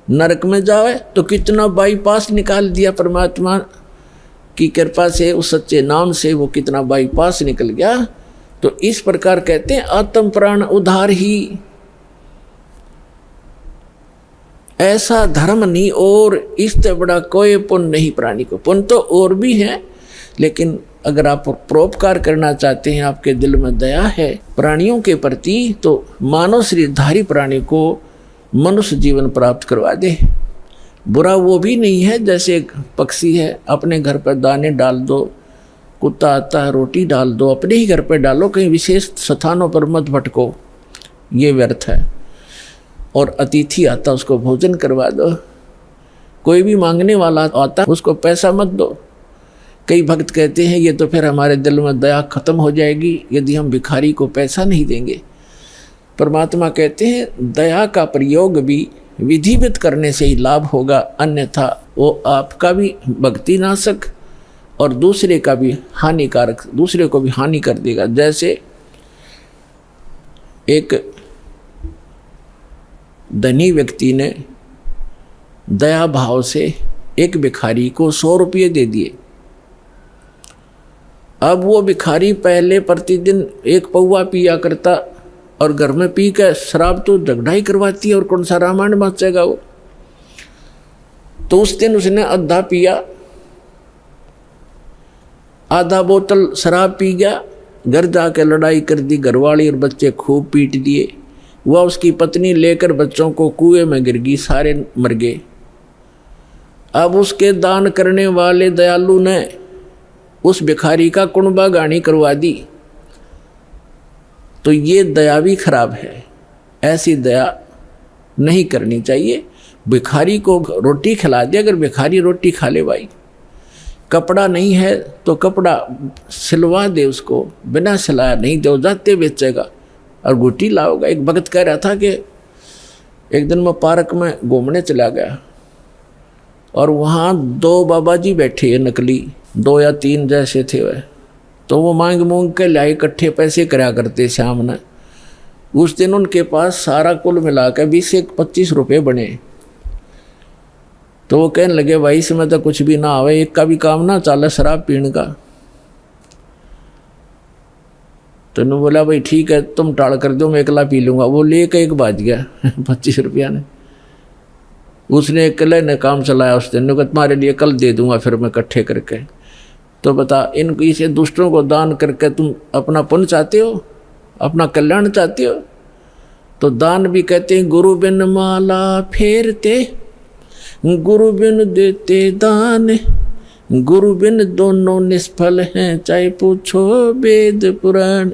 नरक में जाए। तो कितना बाईपास निकाल दिया परमात्मा की कृपा से, उस सच्चे नाम से वो कितना बाईपास निकल गया। तो इस प्रकार कहते हैं आत्म प्राण उद्धार ही ऐसा धर्म नहीं, और इससे बड़ा कोई पुण्य नहीं प्राणी को। पुण्य तो और भी है, लेकिन अगर आप परोपकार करना चाहते हैं, आपके दिल में दया है प्राणियों के प्रति, तो मानव शरीरधारी प्राणी को मनुष्य जीवन प्राप्त करवा दे। बुरा वो भी नहीं है जैसे एक पक्षी है, अपने घर पर दाने डाल दो, कुत्ता आता है रोटी डाल दो, अपने ही घर पर डालो, कहीं विशेष स्थानों पर मत भटको, ये व्यर्थ है। और अतिथि आता उसको भोजन करवा दो, कोई भी मांगने वाला आता उसको पैसा मत दो। कई भक्त कहते हैं ये तो फिर हमारे दिल में दया खत्म हो जाएगी यदि हम भिखारी को पैसा नहीं देंगे। परमात्मा कहते हैं दया का प्रयोग भी विधिवत करने से ही लाभ होगा, अन्यथा वो आपका भी भक्ति नाशक और दूसरे का भी हानिकारक, दूसरे को भी हानि कर देगा। जैसे एक धनी व्यक्ति ने दया भाव से एक भिखारी को 100 रुपये दे दिए। अब वो भिखारी पहले प्रतिदिन 1 पौवा पिया करता और घर में पी के शराब तो झगड़ा ही करवाती है और कौन सा रामायण बचेगा वो। तो उस दिन उसने आधा पिया, आधा बोतल शराब पी गया, घर जाके लड़ाई कर दी, घरवाली और बच्चे खूब पीट दिए। वह उसकी पत्नी लेकर बच्चों को कुएं में गिर गई, सारे मर गए। अब उसके दान करने वाले दयालु ने उस भिखारी का कुणबा गानी करवा दी। तो ये दया भी खराब है, ऐसी दया नहीं करनी चाहिए। भिखारी को रोटी खिला दे, अगर भिखारी रोटी खा ले भाई, कपड़ा नहीं है तो कपड़ा सिलवा दे उसको, बिना सिलाया नहीं दे जाते बेचेगा और गुटी लाओगा। एक भगत कह रहा था कि एक दिन मैं पार्क में घूमने चला गया और वहाँ 2 बाबा जी बैठे हैं, नकली 2 या 3 जैसे थे वह। तो वो मांग मूंग के लाए, इकट्ठे पैसे कराया करते शाम ने। उस दिन उनके पास सारा कुल मिला के 20 से 25 रुपये बने। तो वो कहने लगे भाई इसमें तो कुछ भी ना आवे, एक का भी काम ना चले शराब पीने का। तो उन्होंने बोला भाई ठीक है तुम टाल कर दो, मैं अकेला पी लूँगा। वो लेकर 1 बज गया 25 रुपया ने। उसने अकेले ने काम चलाया उस दिन, तुम्हारे लिए कल दे दूंगा फिर मैं इकट्ठे करके। तो बता, इन इसे दूसरों को दान करके तुम अपना पुण्य चाहते हो, अपना कल्याण चाहते हो? तो दान भी कहते हैं गुरु बिन माला फेरते, गुरु बिन देते दान, गुरु बिन दोनों निष्फल हैं, चाहे पूछो वेद पुराण।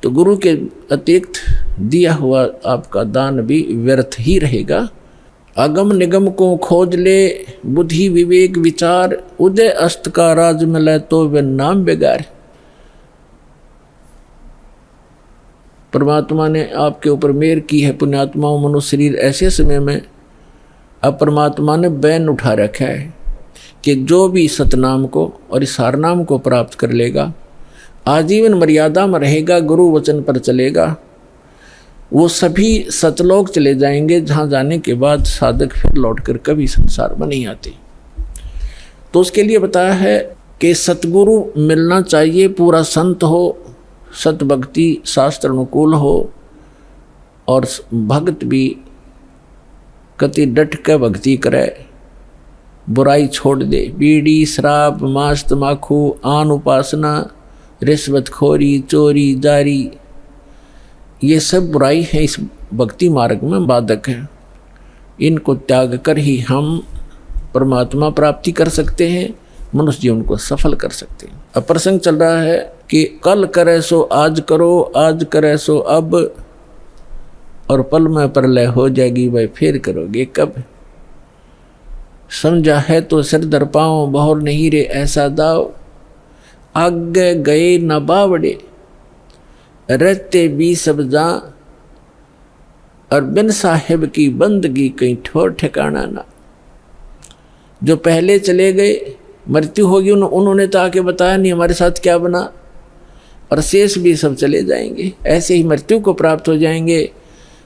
तो गुरु के अतिरिक्त दिया हुआ आपका दान भी व्यर्थ ही रहेगा। अगम निगम को खोज ले, बुद्धि विवेक विचार, उदय अस्त का राज मिले तो वे नाम बेगार। परमात्मा ने आपके ऊपर मेहर की है पुण्यात्माओं। मनुष्य शरीर ऐसे समय में अब परमात्मा ने बैन उठा रखा है कि जो भी सतनाम को और इस हारनाम को प्राप्त कर लेगा, आजीवन मर्यादा में रहेगा, गुरु वचन पर चलेगा, वो सभी सतलोक चले जाएंगे, जहाँ जाने के बाद साधक फिर लौटकर कभी संसार में नहीं आते। तो उसके लिए बताया है कि सतगुरु मिलना चाहिए, पूरा संत हो, सत भक्ति शास्त्र अनुकूल हो और भक्त भी कति डट के भक्ति करे, बुराई छोड़ दे। बीड़ी शराब मांस तमाकू आन उपासना रिश्वतखोरी चोरी जारी, ये सब बुराई है, इस भक्ति मार्ग में बाधक है। इनको त्याग कर ही हम परमात्मा प्राप्ति कर सकते हैं, मनुष्य जीवन को सफल कर सकते हैं। अब प्रसंग चल रहा है कि कल करे सो आज करो, आज करे सो अब, और पल में प्रलय हो जाएगी, भाई फिर करोगे कब। समझा है तो सिर दर पाओ, बहुर नहीं रे ऐसा दाव, आगे गए न बावड़े, रहते भी सब जा, और बिन साहिब की बंदगी कहीं ठोर ठिकाना ना। जो पहले चले गए, मृत्यु होगी, उन्होंने तो आके बताया नहीं हमारे साथ क्या बना, और शेष भी सब चले जाएंगे, ऐसे ही मृत्यु को प्राप्त हो जाएंगे।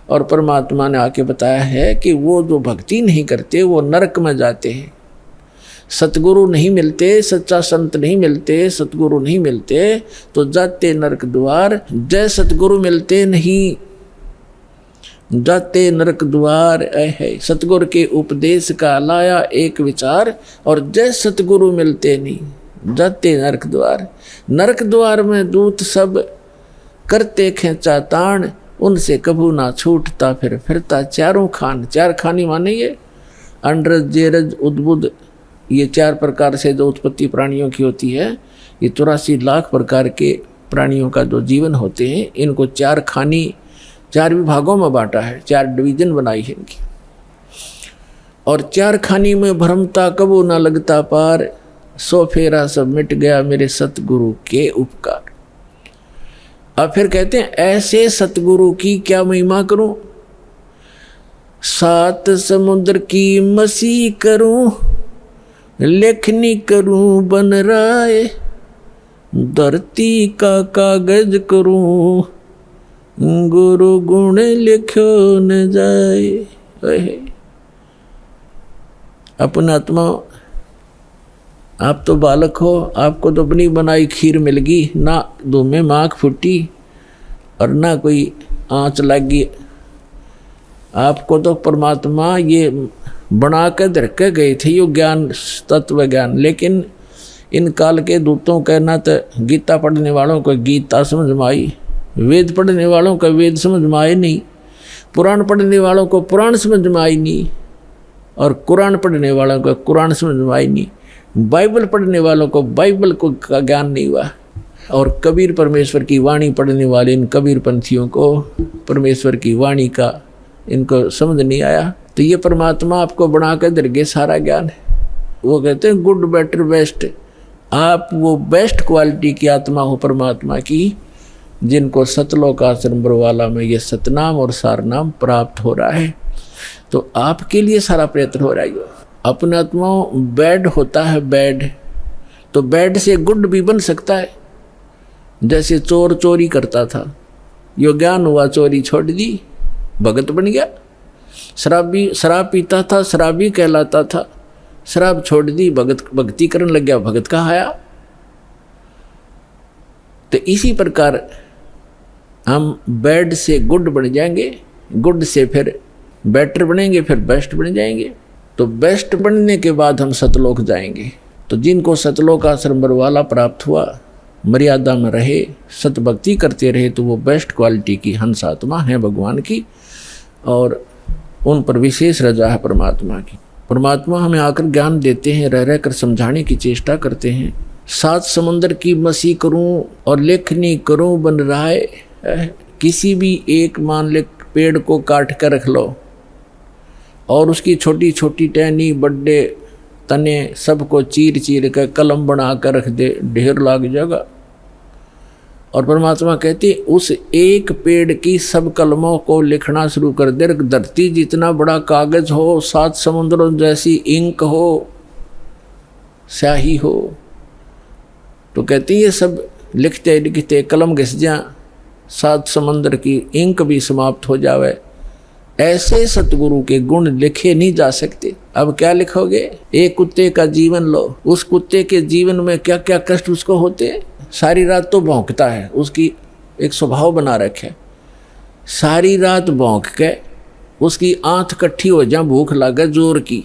और परमात्मा ने आके बताया है कि वो जो भक्ति नहीं करते वो नरक में जाते हैं। सतगुरु नहीं मिलते, सच्चा संत नहीं मिलते, सतगुरु नहीं मिलते तो जाते नरक द्वार। जय सतगुरु मिलते नहीं जाते नरक द्वार। है सतगुरु के उपदेश का लाया एक विचार, और जय सतगुरु मिलते नहीं जाते नरक द्वार। नरक द्वार में दूत सब करते खेचा ताण, उनसे कभू ना छूटता फिर फिरता चारों खान। 4 खानी माने ये अंडरज जेरज उद्बुद, ये 4 प्रकार से जो उत्पत्ति प्राणियों की होती है, ये 84 लाख प्रकार के प्राणियों का जो जीवन होते हैं, इनको 4 खानी 4 विभागों में बांटा है, 4 डिवीजन बनाई है इनकी। और 4 खानी में भ्रमता कबू ना लगता पार, सो फेरा सब मिट गया मेरे सतगुरु के उपकार। अब फिर कहते हैं ऐसे सतगुरु की क्या महिमा करूं, 7 समुद्र की मसी करूं, लेखनी करूं बन राय, धरती का कागज करूं, गुरु गुण लिखो न जाए। अपने आत्मा, आप तो बालक हो, आपको तो अपनी बनाई खीर मिल गई, ना धूम में माख फूटी और ना कोई आँच लगी। आपको तो परमात्मा ये बना के धर के गए थे, यो ज्ञान, तत्व ज्ञान। लेकिन इन काल के दूतों का ना तो गीता पढ़ने वालों को गीता समझ में आई, वेद पढ़ने वालों को वेद समझ में आए नहीं, पुराण पढ़ने वालों को पुराण समझ में आई नहीं, और कुरान पढ़ने वालों को कुरान समझ में आई नहीं, बाइबल पढ़ने वालों को बाइबल को का ज्ञान नहीं हुआ, और कबीर परमेश्वर की वाणी पढ़ने वाले इन कबीर पंथियों को परमेश्वर की वाणी का इनको समझ नहीं आया। तो ये परमात्मा आपको बना कर दरगे सारा ज्ञान है। वो कहते हैं गुड बेटर बेस्ट, आप वो बेस्ट क्वालिटी की आत्मा हो परमात्मा की, जिनको सतलोक आश्रम बरवाला में ये सतनाम और सारनाम प्राप्त हो रहा है। तो आपके लिए सारा प्रयत्न हो रहा है। अपना आत्मा बैड होता है, बैड तो बैड से गुड भी बन सकता है। जैसे चोर चोरी करता था, यो ज्ञान हुआ, चोरी छोड़ दी, भगत बन गया। शराबी शराब पीता था, शराबी कहलाता था, शराब छोड़ दी, भक्ति करने लग गया, भगत कहा आया। तो इसी प्रकार हम बैड से गुड बन जाएंगे, गुड से फिर बेटर बनेंगे, फिर बेस्ट बन जाएंगे। तो बेस्ट बनने के बाद हम सतलोक जाएंगे। तो जिनको सतलोक आश्रम बरवाला प्राप्त हुआ, मर्यादा में रहे, सतभक्ति करते रहे, तो वो बेस्ट क्वालिटी की हंस आत्मा है भगवान की, और उन पर विशेष रजा है परमात्मा की। परमात्मा हमें आकर ज्ञान देते हैं, रह रह कर समझाने की चेष्टा करते हैं। 7 समुंदर की मसी करूं और लेखनी करूं बन रहा है। किसी भी एक मान ले पेड़ को काट कर रख लो और उसकी छोटी छोटी टहनी, बड़े तने सबको चीर चीर कर कलम बना कर रख दे, ढेर लग जाएगा। और परमात्मा कहती उस एक पेड़ की सब कलमों को लिखना शुरू कर दे। धरती जितना बड़ा कागज हो, 7 समुद्रों जैसी इंक हो, स्याही हो, तो कहती ये सब लिखते लिखते कलम घिस जा, 7 समंदर की इंक भी समाप्त हो जावे। ऐसे सतगुरु के गुण लिखे नहीं जा सकते। अब क्या लिखोगे? एक कुत्ते का जीवन लो, उस कुत्ते के जीवन में क्या क्या कष्ट उसको होते। सारी रात तो भौंकता है, उसकी एक स्वभाव बना रखे, सारी रात भौंक के उसकी आंख इकट्ठी हो जा, भूख लगे जोर की,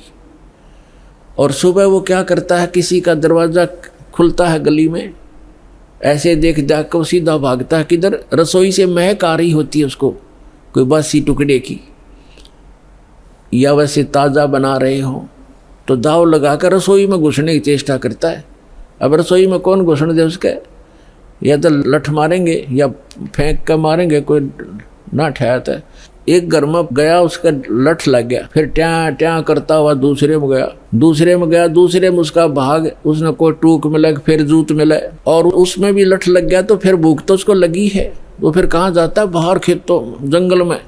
और सुबह वो क्या करता है, किसी का दरवाज़ा खुलता है गली में, ऐसे देख जाकर वो सीधा भागता है किधर, रसोई से महक आ रही होती है उसको, कोई बासी टुकड़े की, या वैसे ताज़ा बना रहे हो तो दाव लगाकर रसोई में घुसने की चेष्टा करता है। अब रसोई में कौन घुसने दे उसके, या तो लठ मारेंगे या फेंक कर मारेंगे, कोई ना ठहरता है। एक घर में गया, उसका लठ लग गया, फिर ट्यां ट्यां करता हुआ दूसरे में गया, दूसरे में गया, दूसरे में उसका भाग, उसने कोई टूक मिला, फिर जूत मिला, और उसमें भी लठ लग गया, तो फिर भूख तो उसको लगी है। वो फिर कहाँ जाता है? बाहर खेतों जंगल में,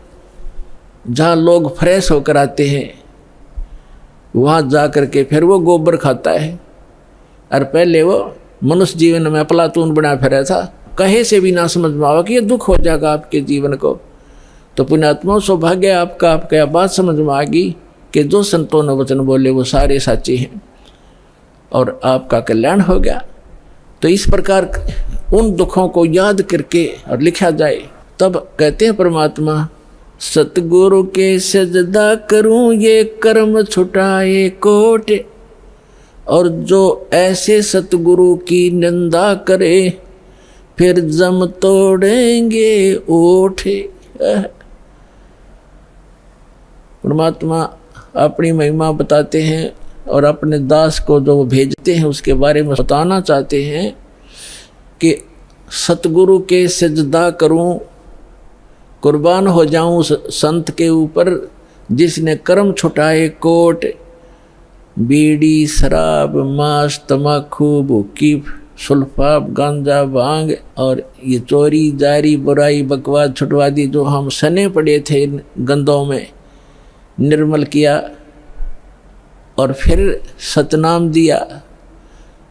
जहाँ लोग फ्रेश होकर आते हैं, वहाँ जा कर के फिर वो गोबर खाता है। और पहले वो मनुष्य जीवन में अफलातून बना फिरा था, कहे से भी ना समझ में आवा कि ये दुख हो जाएगा आपके जीवन को। तो पुण्यात्मा सौभाग्य आपका, आपका बात समझ में आ गई कि जो संतों ने वचन बोले वो सारे साचे हैं, और आपका कल्याण हो गया। तो इस प्रकार उन दुखों को याद करके और लिखा जाए, तब कहते हैं परमात्मा, सतगुरु के सजदा करूं ये कर्म छुटाए कोट, और जो ऐसे सतगुरु की निंदा करे फिर जम तोड़ेंगे ओठे। परमात्मा अपनी महिमा बताते हैं और अपने दास को जो वो भेजते हैं उसके बारे में बताना चाहते हैं कि सतगुरु के सजदा करूं, कुर्बान हो जाऊं उस संत के ऊपर जिसने कर्म छुटाए कोट। बीड़ी, शराब, मांस, तम्बाकू, भूकी, सुल्फा, गांजा, भांग और ये चोरी, जारी, बुराई, बकवाद, छुटवादी जो हम सने पड़े थे इन गंदों में, निर्मल किया और फिर सतनाम दिया।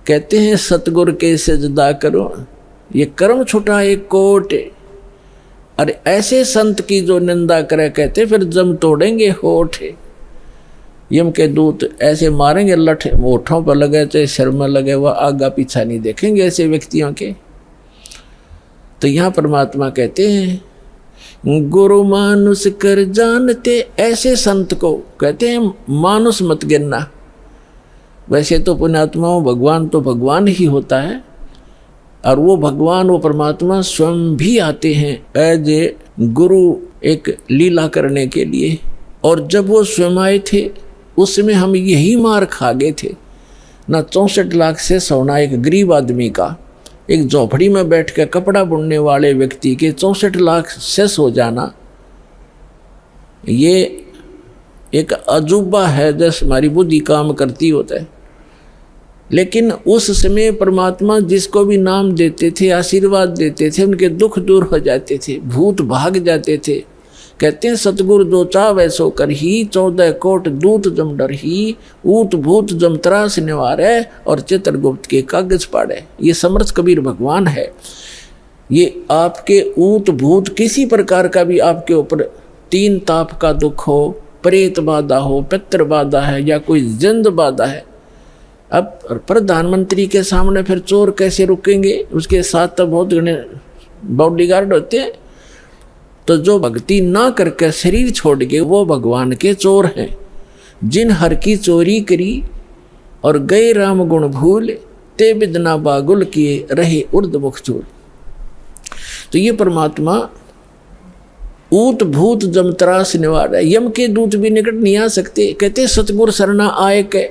कहते हैं सतगुरु के सजदा करो, ये कर्म छुटाए कोट। अरे ऐसे संत की जो निंदा करे, कहते फिर जम तोड़ेंगे होठ। यम के दूत ऐसे मारेंगे, लठ ओठों पर लगे चाहे सिर में लगे, वह आगा पीछा नहीं देखेंगे ऐसे व्यक्तियों के। तो यहाँ परमात्मा कहते हैं गुरु मानुष कर जानते, ऐसे संत को कहते हैं मानुष मत गिनना। वैसे तो पुण्यात्माओं भगवान तो भगवान ही होता है, और वो भगवान वो परमात्मा स्वयं भी आते हैं एज ए गुरु एक लीला करने के लिए। और जब वो स्वयं आए थे उसमें हम यही मार खा गए थे ना। 64 लाख से सोना एक गरीब आदमी का, एक झोपड़ी में बैठ के कपड़ा बुनने वाले व्यक्ति के 64 लाख से हो जाना, ये एक अजूबा है जैसे हमारी बुद्धि काम करती होता है। लेकिन उस समय परमात्मा जिसको भी नाम देते थे, आशीर्वाद देते थे, उनके दुख दूर हो जाते थे, भूत भाग जाते थे। कहते हैं सतगुरु जो चावे सो कर ही, 14 कोट दूत जम डर ही, ऊत भूत जम त्रास निवारे, और चित्रगुप्त के कागज पाड़े। ये समर्थ कबीर भगवान है। ये आपके ऊत भूत किसी प्रकार का भी आपके ऊपर 3 ताप का दुख हो, प्रेत बाधा हो, पितृ बाधा है या कोई जिंद बाधा है, अब प्रधानमंत्री के सामने फिर चोर कैसे रुकेंगे? उसके साथ तो बहुत घने बॉडीगार्ड होते हैं। तो जो भक्ति ना करके शरीर छोड़ के वो भगवान के चोर हैं। जिन हर की चोरी करी और गए राम गुण भूल, ते बिदना बागुल किए रहे उर्द चूल। तो ये परमात्मा ऊत भूत जमतरास निवार है। यम के दूत भी निकट नहीं आ सकते। कहते सतगुर सरना आए के।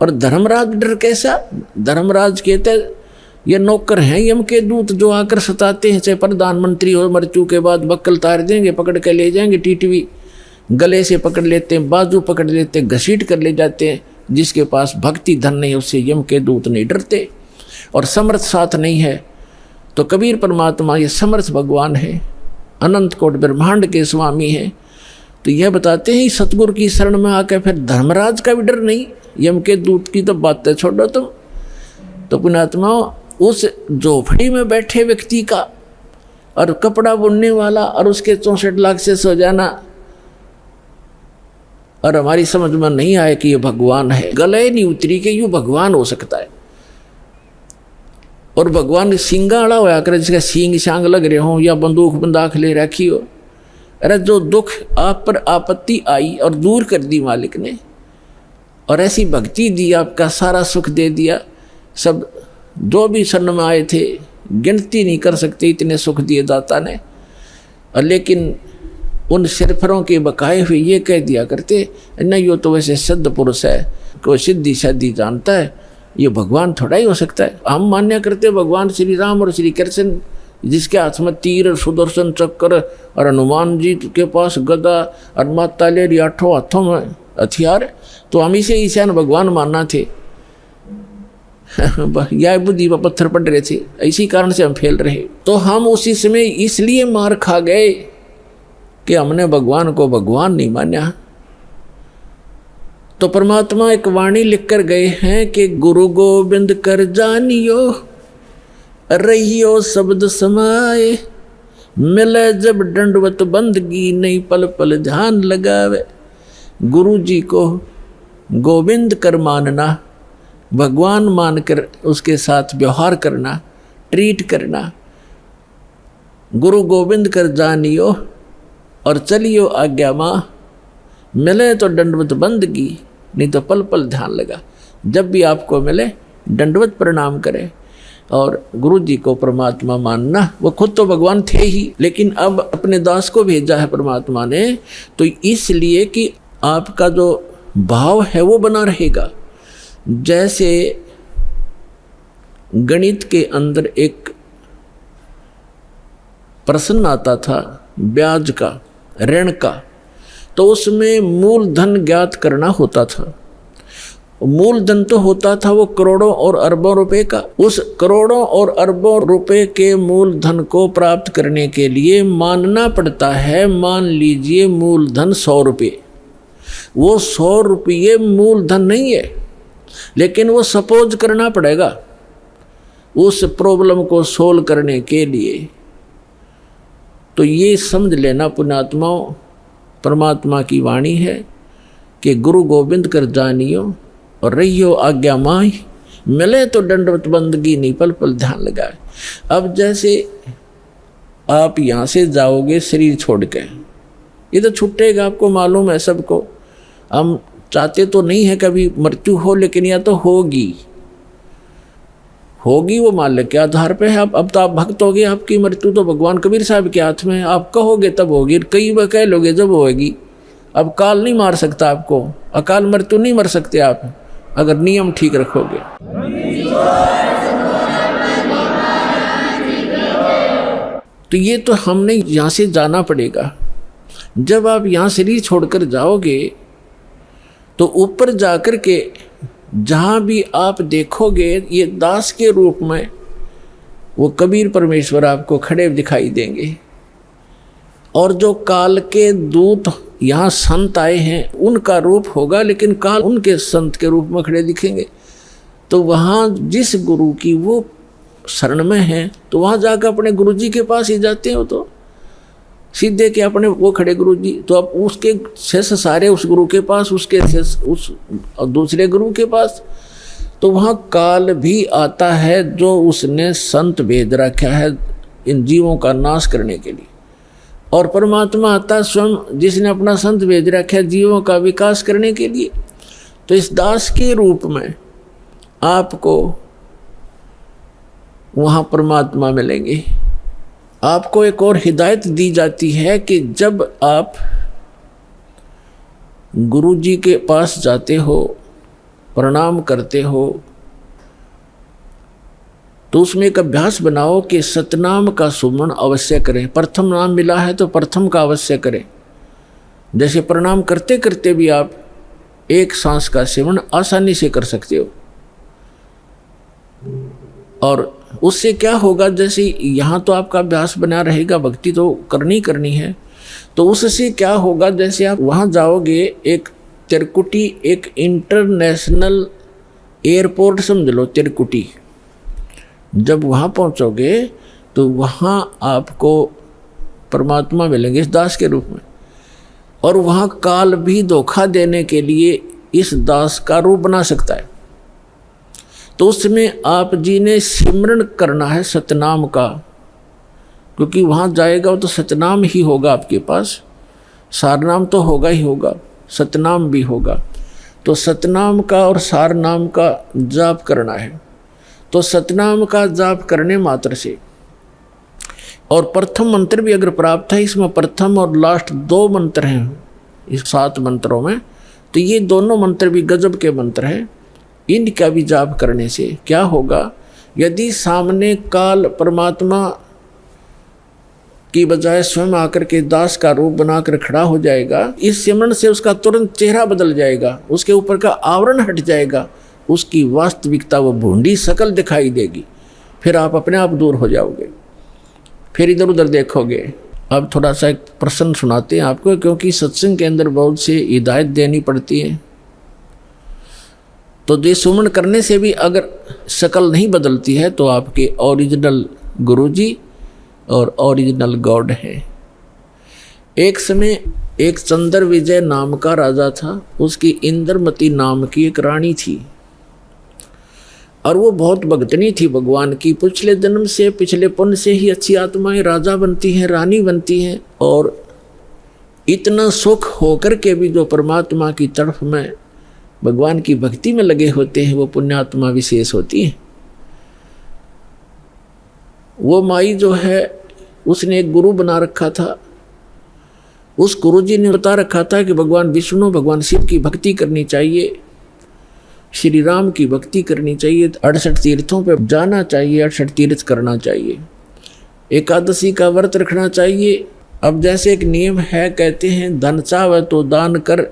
और धर्मराज डर कैसा? धर्मराज कहते ये नौकर हैं यम के दूत जो आकर सताते हैं, चाहे प्रधानमंत्री हो, मृत्यु के बाद बक्कल तार देंगे, पकड़ के ले जाएंगे, टीटवी गले से पकड़ लेते हैं, बाजू पकड़ लेते हैं, घसीट कर ले जाते हैं। जिसके पास भक्ति धन नहीं उससे यम के दूत नहीं डरते। और समर्थ साथ नहीं है तो कबीर परमात्मा ये समर्थ भगवान है, अनंत कोट ब्रह्मांड के स्वामी हैं। तो यह बताते हैं सतगुरु की शरण में आकर फिर धर्मराज का भी डर नहीं, यम के दूत की तो बातें छोड़ो तुम। तो पुण्यात्मा उस झोपड़ी में बैठे व्यक्ति का और कपड़ा बुनने वाला और उसके 64 लाख से सो जाना, और हमारी समझ में नहीं आया कि ये भगवान है। गले नहीं उतरी कि यूँ भगवान हो सकता है। और भगवान सिंगाड़ा होया करे, जिसका सींग शांग लग रहे हो या बंदूक बंदाख ले रखी हो। अरे जो दुख आप पर आपत्ति आई और दूर कर दी मालिक ने, और ऐसी भक्ति दी, आपका सारा सुख दे दिया। सब जो भी शरण में आए थे गिनती नहीं कर सकते इतने सुख दिए दाता ने। और लेकिन उन सिरफरों के बकाए हुए ये कह दिया करते नहीं, यो तो वैसे सिद्ध पुरुष है, कोई सिद्धि शादी जानता है, ये भगवान थोड़ा ही हो सकता है। हम मान्य करते भगवान श्री राम और श्री कृष्ण, जिसके हाथ में तीर, सुदर्शन चक्र, और हनुमान जी के पास गदा, और माता लेरी 8 हाथों में हथियार, तो हम इसे ईशान भगवान मानना थे। या बुद्धि पर पत्थर पड़ रहे थे, इसी कारण से हम फैल रहे। तो हम उसी समय इसलिए मार खा गए कि हमने भगवान को भगवान नहीं माना। तो परमात्मा एक वाणी लिख कर गए हैं कि गुरु गोविंद कर जानियो, रहियो शब्द समाए, मिले जब दंडवत बंदगी, नहीं पल पल ध्यान लगावे। गुरु जी को गोविंद कर मानना, भगवान मानकर उसके साथ व्यवहार करना, ट्रीट करना। गुरु गोविंद कर जानियो और चलियो आज्ञा माँ, मिले तो दंडवत बंदगी, नहीं तो पल पल ध्यान लगा। जब भी आपको मिले दंडवत प्रणाम करें। और गुरु जी को परमात्मा मानना, वो खुद तो भगवान थे ही, लेकिन अब अपने दास को भेजा है परमात्मा ने, तो इसलिए कि आपका जो भाव है वो बना रहेगा। जैसे गणित के अंदर एक प्रश्न आता था ब्याज का, ऋण का, तो उसमें मूलधन ज्ञात करना होता था। मूलधन तो होता था वो करोड़ों और अरबों रुपए का। उस करोड़ों और अरबों रुपए के मूलधन को प्राप्त करने के लिए मानना पड़ता है, मान लीजिए मूलधन 100 रुपये। वो 100 रुपये मूलधन नहीं है, लेकिन वो सपोज करना पड़ेगा उस प्रॉब्लम को सोल्व करने के लिए। तो ये समझ लेना पुण्यात्माओं, परमात्मा की वाणी है कि गुरु गोविंद कर जानियो और रहियो आज्ञा माही, मिले तो दंडवत बंदगी नहीं पल पल ध्यान लगाए। अब जैसे आप यहाँ से जाओगे शरीर छोड़ के, ये तो छूटेगा, आपको मालूम है सबको। हम चाहते तो नहीं है कभी मृत्यु हो, लेकिन या तो होगी वो मालिक के आधार पे है। अब तो आप भक्त हो गए, आपकी मृत्यु तो भगवान कबीर साहब के हाथ में है। आप कहोगे तब होगी, कई बार कह लोगे जब होगी। अब काल नहीं मार सकता आपको, अकाल मृत्यु नहीं मर सकते आप, अगर नियम ठीक रखोगे। तो ये तो हमने यहाँ से जाना पड़ेगा। जब आप यहाँ शरीर छोड़कर जाओगे तो ऊपर जाकर के जहाँ भी आप देखोगे ये दास के रूप में वो कबीर परमेश्वर आपको खड़े दिखाई देंगे। और जो काल के दूत यहाँ संत आए हैं उनका रूप होगा, लेकिन काल उनके संत के रूप में खड़े दिखेंगे। तो वहाँ जिस गुरु की वो शरण में है तो वहाँ जाकर अपने गुरु जी के पास ही जाते हो, तो सीधे के अपने वो खड़े गुरु जी, तो अब उसके शेष सारे उस गुरु के पास, उसके शेष उस दूसरे गुरु के पास। तो वहाँ काल भी आता है जो उसने संत भेज रखा है इन जीवों का नाश करने के लिए, और परमात्मा आता है स्वयं जिसने अपना संत भेज रखा है जीवों का विकास करने के लिए। तो इस दास के रूप में आपको वहाँ परमात्मा मिलेंगे। आपको एक और हिदायत दी जाती है कि जब आप गुरु जी के पास जाते हो, प्रणाम करते हो, तो उसमें एक अभ्यास बनाओ कि सतनाम का सुमरण अवश्य करें। प्रथम नाम मिला है तो प्रथम का अवश्य करें। जैसे प्रणाम करते करते भी आप एक सांस का सेवन आसानी से कर सकते हो। और उससे क्या होगा, जैसे यहाँ तो आपका अभ्यास बना रहेगा, भक्ति तो करनी है, तो उससे क्या होगा, जैसे आप वहाँ जाओगे, एक तिरकुटी, एक इंटरनेशनल एयरपोर्ट समझ लो तिरकुटी, जब वहाँ पहुँचोगे तो वहाँ आपको परमात्मा मिलेंगे इस दास के रूप में। और वहाँ काल भी धोखा देने के लिए इस दास का रूप बना सकता है। तो उसमें आप जी ने सिमरन करना है सतनाम का, क्योंकि वहाँ जाएगा तो सतनाम ही होगा आपके पास, सारनाम तो होगा ही होगा, सतनाम भी होगा। तो सतनाम का और सारनाम का जाप करना है। तो सतनाम का जाप करने मात्र से, और प्रथम मंत्र भी अगर प्राप्त है, इसमें प्रथम और लास्ट 2 मंत्र हैं इस 7 मंत्रों में, तो ये दोनों मंत्र भी गजब के मंत्र हैं। इनका भी जाप करने से क्या होगा, यदि सामने काल परमात्मा की बजाय स्वयं आकर के दास का रूप बनाकर खड़ा हो जाएगा, इस सिमरन से उसका तुरंत चेहरा बदल जाएगा, उसके ऊपर का आवरण हट जाएगा, उसकी वास्तविकता वो भूंडी शकल दिखाई देगी। फिर आप अपने आप दूर हो जाओगे, फिर इधर उधर देखोगे। अब थोड़ा सा एक प्रश्न सुनाते हैं आपको, क्योंकि सत्संग के अंदर बहुत से हिदायत देनी पड़ती है। तो ये सुमन करने से भी अगर शकल नहीं बदलती है तो आपके ओरिजिनल गुरुजी और ओरिजिनल गॉड है। एक समय एक चंद्र विजय नाम का राजा था, उसकी इंद्रमती नाम की एक रानी थी, और वो बहुत भक्तनी थी भगवान की। पिछले जन्म से, पिछले पुण्य से ही अच्छी आत्माएं राजा बनती हैं, रानी बनती हैं, और इतना सुख होकर के भी जो परमात्मा की तरफ में भगवान की भक्ति में लगे होते हैं वो पुण्यात्मा विशेष होती हैं। वो माई जो है उसने एक गुरु बना रखा था। उस गुरु जी ने बता रखा था कि भगवान विष्णु, भगवान शिव की भक्ति करनी चाहिए, श्री राम की भक्ति करनी चाहिए, 68 तीर्थों पे जाना चाहिए, 68 तीर्थ करना चाहिए, एकादशी का व्रत रखना चाहिए। अब जैसे एक नियम है, कहते हैं धन चाहे तो दान कर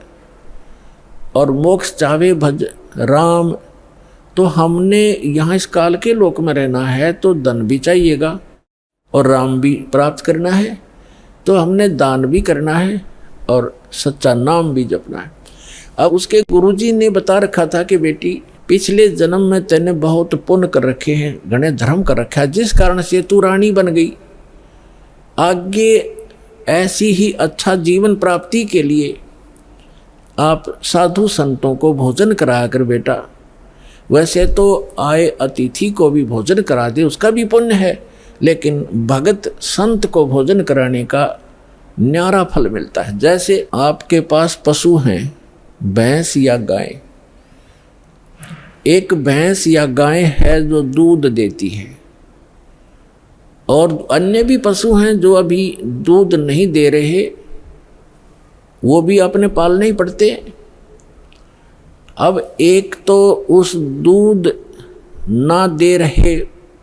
और मोक्ष चाहे भज राम। तो हमने यहाँ इस काल के लोक में रहना है तो धन भी चाहिएगा और राम भी प्राप्त करना है, तो हमने दान भी करना है और सच्चा नाम भी जपना है। अब उसके गुरुजी ने बता रखा था कि बेटी पिछले जन्म में तैने बहुत पुण्य कर रखे हैं, घने धर्म कर रखा है, जिस कारण से तू रानी बन गई। आगे ऐसी ही अच्छा जीवन प्राप्ति के लिए आप साधु संतों को भोजन कराया कर बेटा। वैसे तो आए अतिथि को भी भोजन करा दे, उसका भी पुण्य है, लेकिन भगत संत को भोजन कराने का न्यारा फल मिलता है। जैसे आपके पास पशु हैं, भैंस या गाय। एक भैंस या गाय है जो दूध देती है, और अन्य भी पशु हैं जो अभी दूध नहीं दे रहे, वो भी अपने पालने ही पड़ते। अब एक तो उस दूध ना दे रहे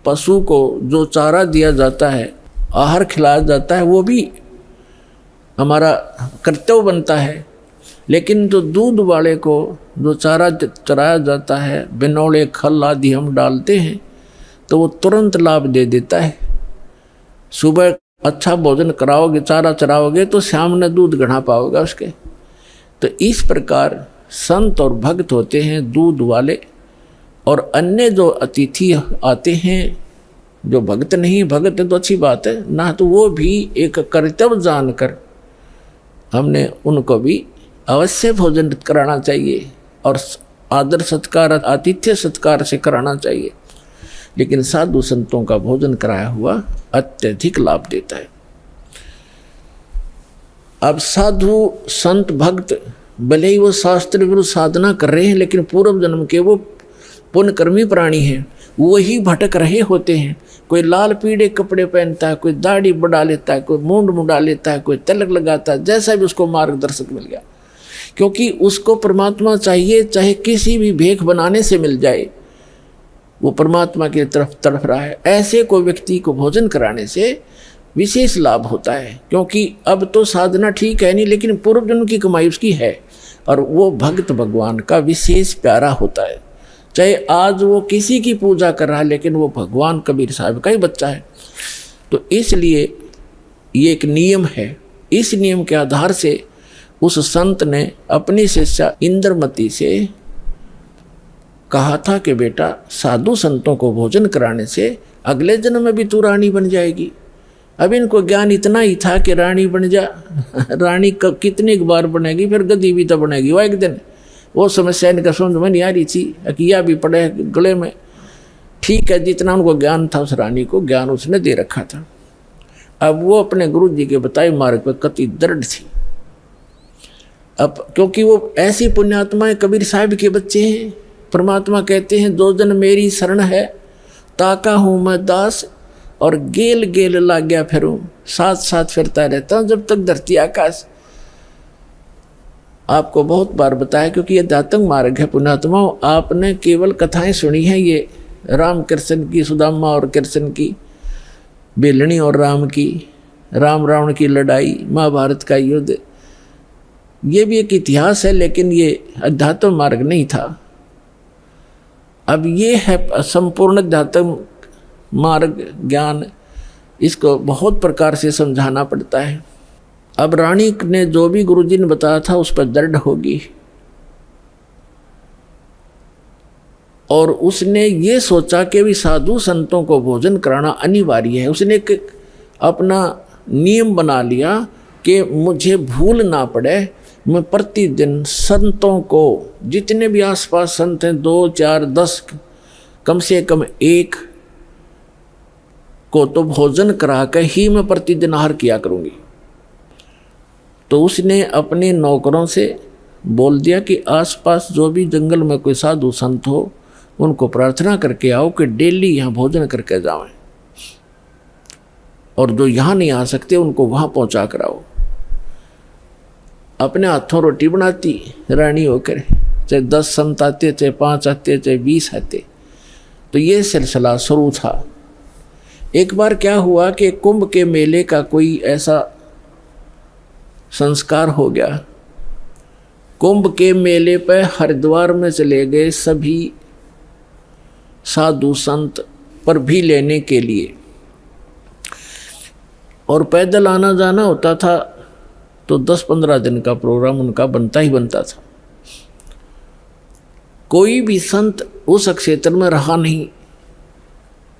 पशु को जो चारा दिया जाता है, आहार खिलाया जाता है, वो भी हमारा कर्तव्य बनता है। लेकिन जो दूध वाले को जो चारा चराया जाता है, बिनौले खल आदि हम डालते हैं, तो वो तुरंत लाभ दे देता है। सुबह अच्छा भोजन कराओगे, चारा चराओगे, तो शाम में दूध गढ़ा पाओगे उसके। तो इस प्रकार संत और भक्त होते हैं दूध वाले, और अन्य जो अतिथि आते हैं जो भक्त नहीं, भक्त है तो अच्छी बात है ना, तो वो भी एक कर्तव्य जानकर हमने उनको भी अवश्य भोजन कराना चाहिए, और आदर सत्कार आतिथ्य सत्कार से कराना चाहिए। लेकिन साधु संतों का भोजन कराया हुआ अत्यधिक लाभ देता है। अब साधु संत भक्त भले ही वो शास्त्र विरुद्ध साधना कर रहे हैं, लेकिन पूर्व जन्म के वो पुण्यकर्मी प्राणी हैं, वही भटक रहे होते हैं। कोई लाल पीले कपड़े पहनता है, कोई दाढ़ी बढ़ा लेता है, कोई मूंड मुंडा लेता है, कोई तिलक लगाता है, जैसा भी उसको मार्गदर्शक मिल गया, क्योंकि उसको परमात्मा चाहिए, चाहे किसी भी भेख बनाने से मिल जाए, वो परमात्मा की तरफ तड़फ रहा है। ऐसे को व्यक्ति को भोजन कराने से विशेष लाभ होता है, क्योंकि अब तो साधना ठीक है नहीं, लेकिन पूर्व जन्म की कमाई उसकी है, और वो भक्त भगवान का विशेष प्यारा होता है। चाहे आज वो किसी की पूजा कर रहा है, लेकिन वो भगवान कबीर साहब का ही बच्चा है। तो इसलिए ये एक नियम है। इस नियम के आधार से उस संत ने अपनी शिष्या इंद्रमती से कहा था कि बेटा, साधु संतों को भोजन कराने से अगले जन्म में भी तू रानी बन जाएगी। अब इनको ज्ञान इतना ही था कि रानी बन जा, रानी कब कितनी बार बनेगी, फिर गद्दी भी तो बनेगी वो एक दिन। वो समस्या इनका समझ में नहीं आ रही थी। अकिया भी पड़े गले में, ठीक है, जितना उनको ज्ञान था उस रानी को ज्ञान उसने दे रखा था। अब वो अपने गुरु जी के बताए मार्ग पर कति दृढ़ थी। अब क्योंकि वो ऐसी पुण्यात्माएं कबीर साहब के बच्चे हैं, परमात्मा कहते हैं दो जन मेरी शरण है, ताका हूँ मैं दास, और गेल गेल लाग गया फिरूं, साथ साथ फिरता रहता हूँ जब तक धरती आकाश। आपको बहुत बार बताया, क्योंकि ये दातंग मार्ग है पुण्यात्माओं। आपने केवल कथाएं सुनी हैं, ये राम कृष्ण की, सुदामा और कृष्ण की, बेलनी और राम की, राम रावण की लड़ाई, महाभारत का युद्ध, ये भी एक इतिहास है, लेकिन ये अध्यात्म मार्ग नहीं था। अब ये है संपूर्ण अध्यात्म मार्ग ज्ञान, इसको बहुत प्रकार से समझाना पड़ता है। अब रानी ने जो भी गुरुजी ने बताया था उस पर दृढ़ होगी, और उसने ये सोचा कि भी साधु संतों को भोजन कराना अनिवार्य है। उसने एक अपना नियम बना लिया कि मुझे भूल ना पड़े, मैं प्रतिदिन संतों को, जितने भी आसपास संत हैं, 2, 4, 10, कम से कम एक को तो भोजन करा कर ही मैं प्रतिदिन आहार किया करूँगी। तो उसने अपने नौकरों से बोल दिया कि आसपास जो भी जंगल में कोई साधु संत हो, उनको प्रार्थना करके आओ कि डेली यहाँ भोजन करके जाएं, और जो यहाँ नहीं आ सकते उनको वहाँ पहुँचा कर आओ। अपने हाथों रोटी बनाती रानी होकर, चाहे 10 संत आते, चाहे 5 आते, चाहे 20 आते। तो ये सिलसिला शुरू था। एक बार क्या हुआ कि कुंभ के मेले का कोई ऐसा संस्कार हो गया। कुंभ के मेले पर हरिद्वार में चले गए सभी साधु संत पर भी लेने के लिए, और पैदल आना जाना होता था, तो 10-15 दिन का प्रोग्राम उनका बनता ही बनता था। कोई भी संत उस क्षेत्र में रहा नहीं।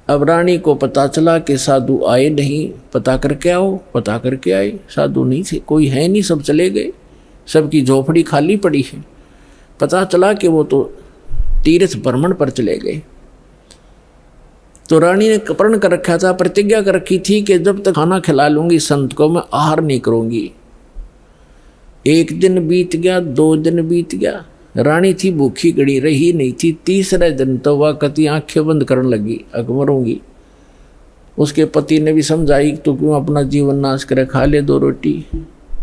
अब रानी को पता चला कि साधु आए नहीं, पता करके आओ, पता करके आए, साधु नहीं थे, कोई है नहीं, सब चले गए। सबकी झोपड़ी खाली पड़ी है। पता चला कि वो तो तीर्थ भ्रमण पर चले गए। तो रानी ने प्रण कर रखा था, प्रतिज्ञा कर रखी थी कि जब तक खाना खिला लूंगी संत को मैं आहार नहीं करूंगी। 1 दिन बीत गया, 2 दिन बीत गया, रानी थी भूखी गड़ी, रही नहीं थी। तीसरे दिन तो वह कति आंखें बंद करने लगी, अब मरूंगी। उसके पति ने भी समझाई तो क्यों अपना जीवन नाश करे, खा ले 2 रोटी।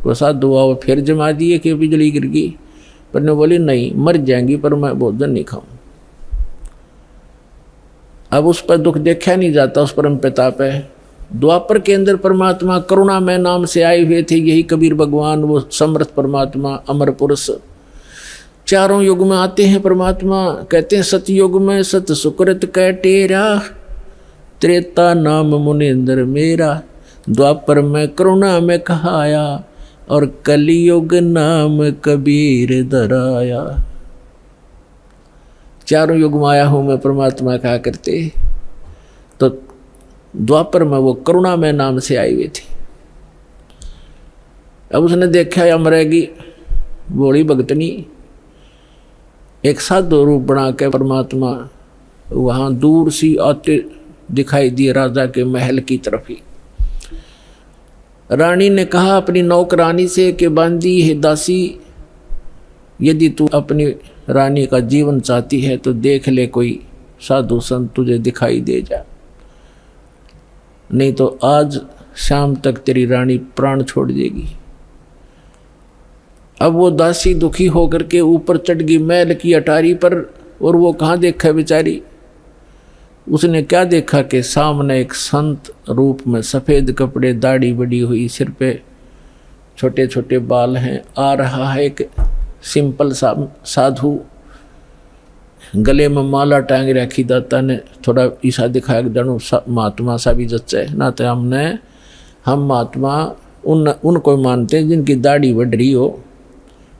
वो साधु वो फिर जमा दिए कि बिजली गिर गई, पर ने बोली नहीं मर जाएंगी पर मैं भोजन नहीं खाऊं। अब उस पर दुख देखा नहीं जाता, उस परम पिता पे। द्वापर के अंदर परमात्मा करुणा में नाम से आए हुए थे, यही कबीर भगवान, वो समर्थ परमात्मा, अमर पुरुष। चारों युग में आते हैं परमात्मा। कहते हैं सतयुग में सत सुकृत कै टेरा, त्रेता नाम मुनिंद्र मेरा, द्वापर में करुणा में कहाया, और कलियुग नाम कबीर धराया। चारों युग में आया हूँ मैं परमात्मा कहा करते। तो द्वापर में वो करुणा में नाम से आई हुई थी। अब उसने देखा या मरेगी बोली भगतनी, एक साधु रूप बना के परमात्मा वहाँ दूर सी आते दिखाई दिए राजा के महल की तरफ ही। रानी ने कहा अपनी नौकरानी से कि बांदी है दासी, यदि तू अपनी रानी का जीवन चाहती है तो देख ले कोई साधु संत तुझे दिखाई दे जा, नहीं तो आज शाम तक तेरी रानी प्राण छोड़ देगी। अब वो दासी दुखी होकर के ऊपर चढ़ गई महल की अटारी पर, और वो कहाँ देखा बेचारी। उसने क्या देखा कि सामने एक संत रूप में सफ़ेद कपड़े, दाढ़ी बड़ी हुई, सिर पे छोटे छोटे बाल हैं, आ रहा है एक सिंपल साधु, गले में माला टांग रखी। दाता ने थोड़ा ईसा दिखाया जानू महात्मा सा भी जच्चा है ना, तो हम महात्मा उनको मानते हैं जिनकी दाढ़ी बढ़ रही हो,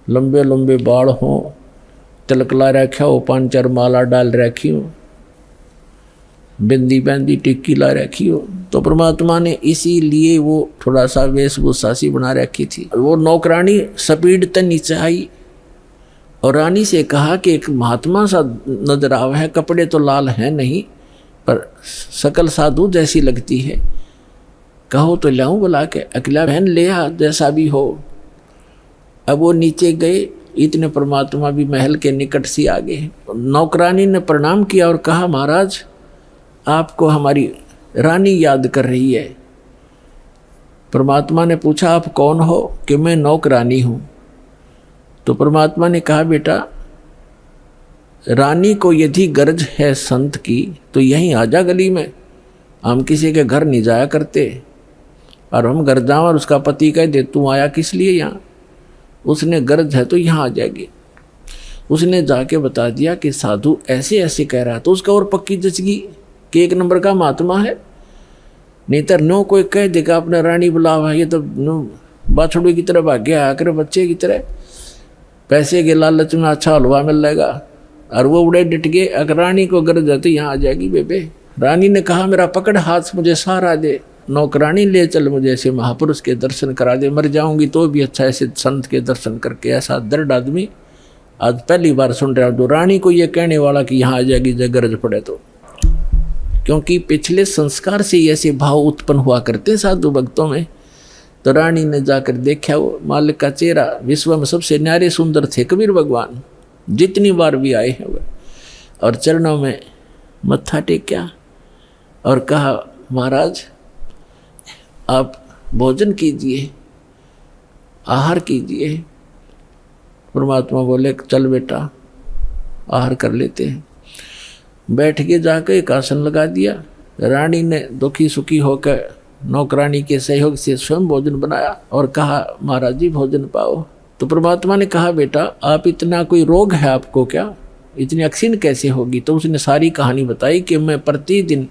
लंबे लंबे बाल हो, तिलक ला रखा हो, 5-4 माला डाल रखी हो, बिंदी बंदी टिक्की ला रखी हो। तो परमात्मा ने इसीलिए वो थोड़ा सा वेशभूषा सी बना रखी थी। वो नौकरानी स्पीड तक नीचे आई और रानी से कहा कि एक महात्मा सा नजर आवा है, कपड़े तो लाल हैं नहीं पर सकल साधु जैसी लगती है, कहो तो लाऊं बुला के, अकेला बहन ले आ जैसा भी हो। अब वो नीचे गए, इतने परमात्मा भी महल के निकट से आ गए। नौकरानी ने प्रणाम किया और कहा महाराज आपको हमारी रानी याद कर रही है। परमात्मा ने पूछा आप कौन हो? कि मैं नौकरानी हूँ। तो परमात्मा ने कहा बेटा रानी को यदि गरज है संत की तो यहीं आजा गली में, हम किसी के घर नहीं जाया करते, और हम घर जाओ और उसका पति कह दे तू आया किस लिए यहाँ, उसने गरज है तो यहाँ आ जाएगी। उसने जाके बता दिया कि साधु ऐसे ऐसे कह रहा, तो उसका और पक्की जचगी कि 1 नंबर का महात्मा है। नहीं तो नो कोई कह देगा अपने रानी बुलावा, ये तो बाछड़ू की तरह भाग गया आकर बच्चे की तरह, पैसे के लालच में अच्छा हलवा मिल जाएगा, और वो उड़े डिट गए। अगर रानी को गरज है तो यहाँ आ जाएगी बेबे। रानी ने कहा मेरा पकड़ हाथ, मुझे सहारा दे, नौकरानी ले चल, मुझे ऐसे महापुरुष के दर्शन करा दे, मर जाऊंगी तो भी अच्छा ऐसे संत के दर्शन करके। ऐसा दर्द आदमी आज पहली बार सुन रहा हूँ, तो रानी को ये कहने वाला कि यहाँ आ जाएगी जब गरज पड़े तो, क्योंकि पिछले संस्कार से ऐसे भाव उत्पन्न हुआ करते साधु भक्तों में। तो रानी ने जाकर देखा वो मालिक का चेहरा, विश्व में सबसे न्यारे सुंदर थे कबीर भगवान, जितनी बार भी आए हैं वह, और चरणों में मत्था टेका और कहा महाराज आप भोजन कीजिए, आहार कीजिए। परमात्मा बोले चल बेटा आहार कर लेते हैं। बैठ के जाकर एक आसन लगा दिया। रानी ने दुखी सुखी होकर नौकरानी के सहयोग से स्वयं भोजन बनाया और कहा महाराज जी भोजन पाओ। तो परमात्मा ने कहा बेटा आप इतना कोई रोग है आपको क्या, इतनी अक्सीन कैसे होगी? तो उसने सारी कहानी बताई कि मैं प्रतिदिन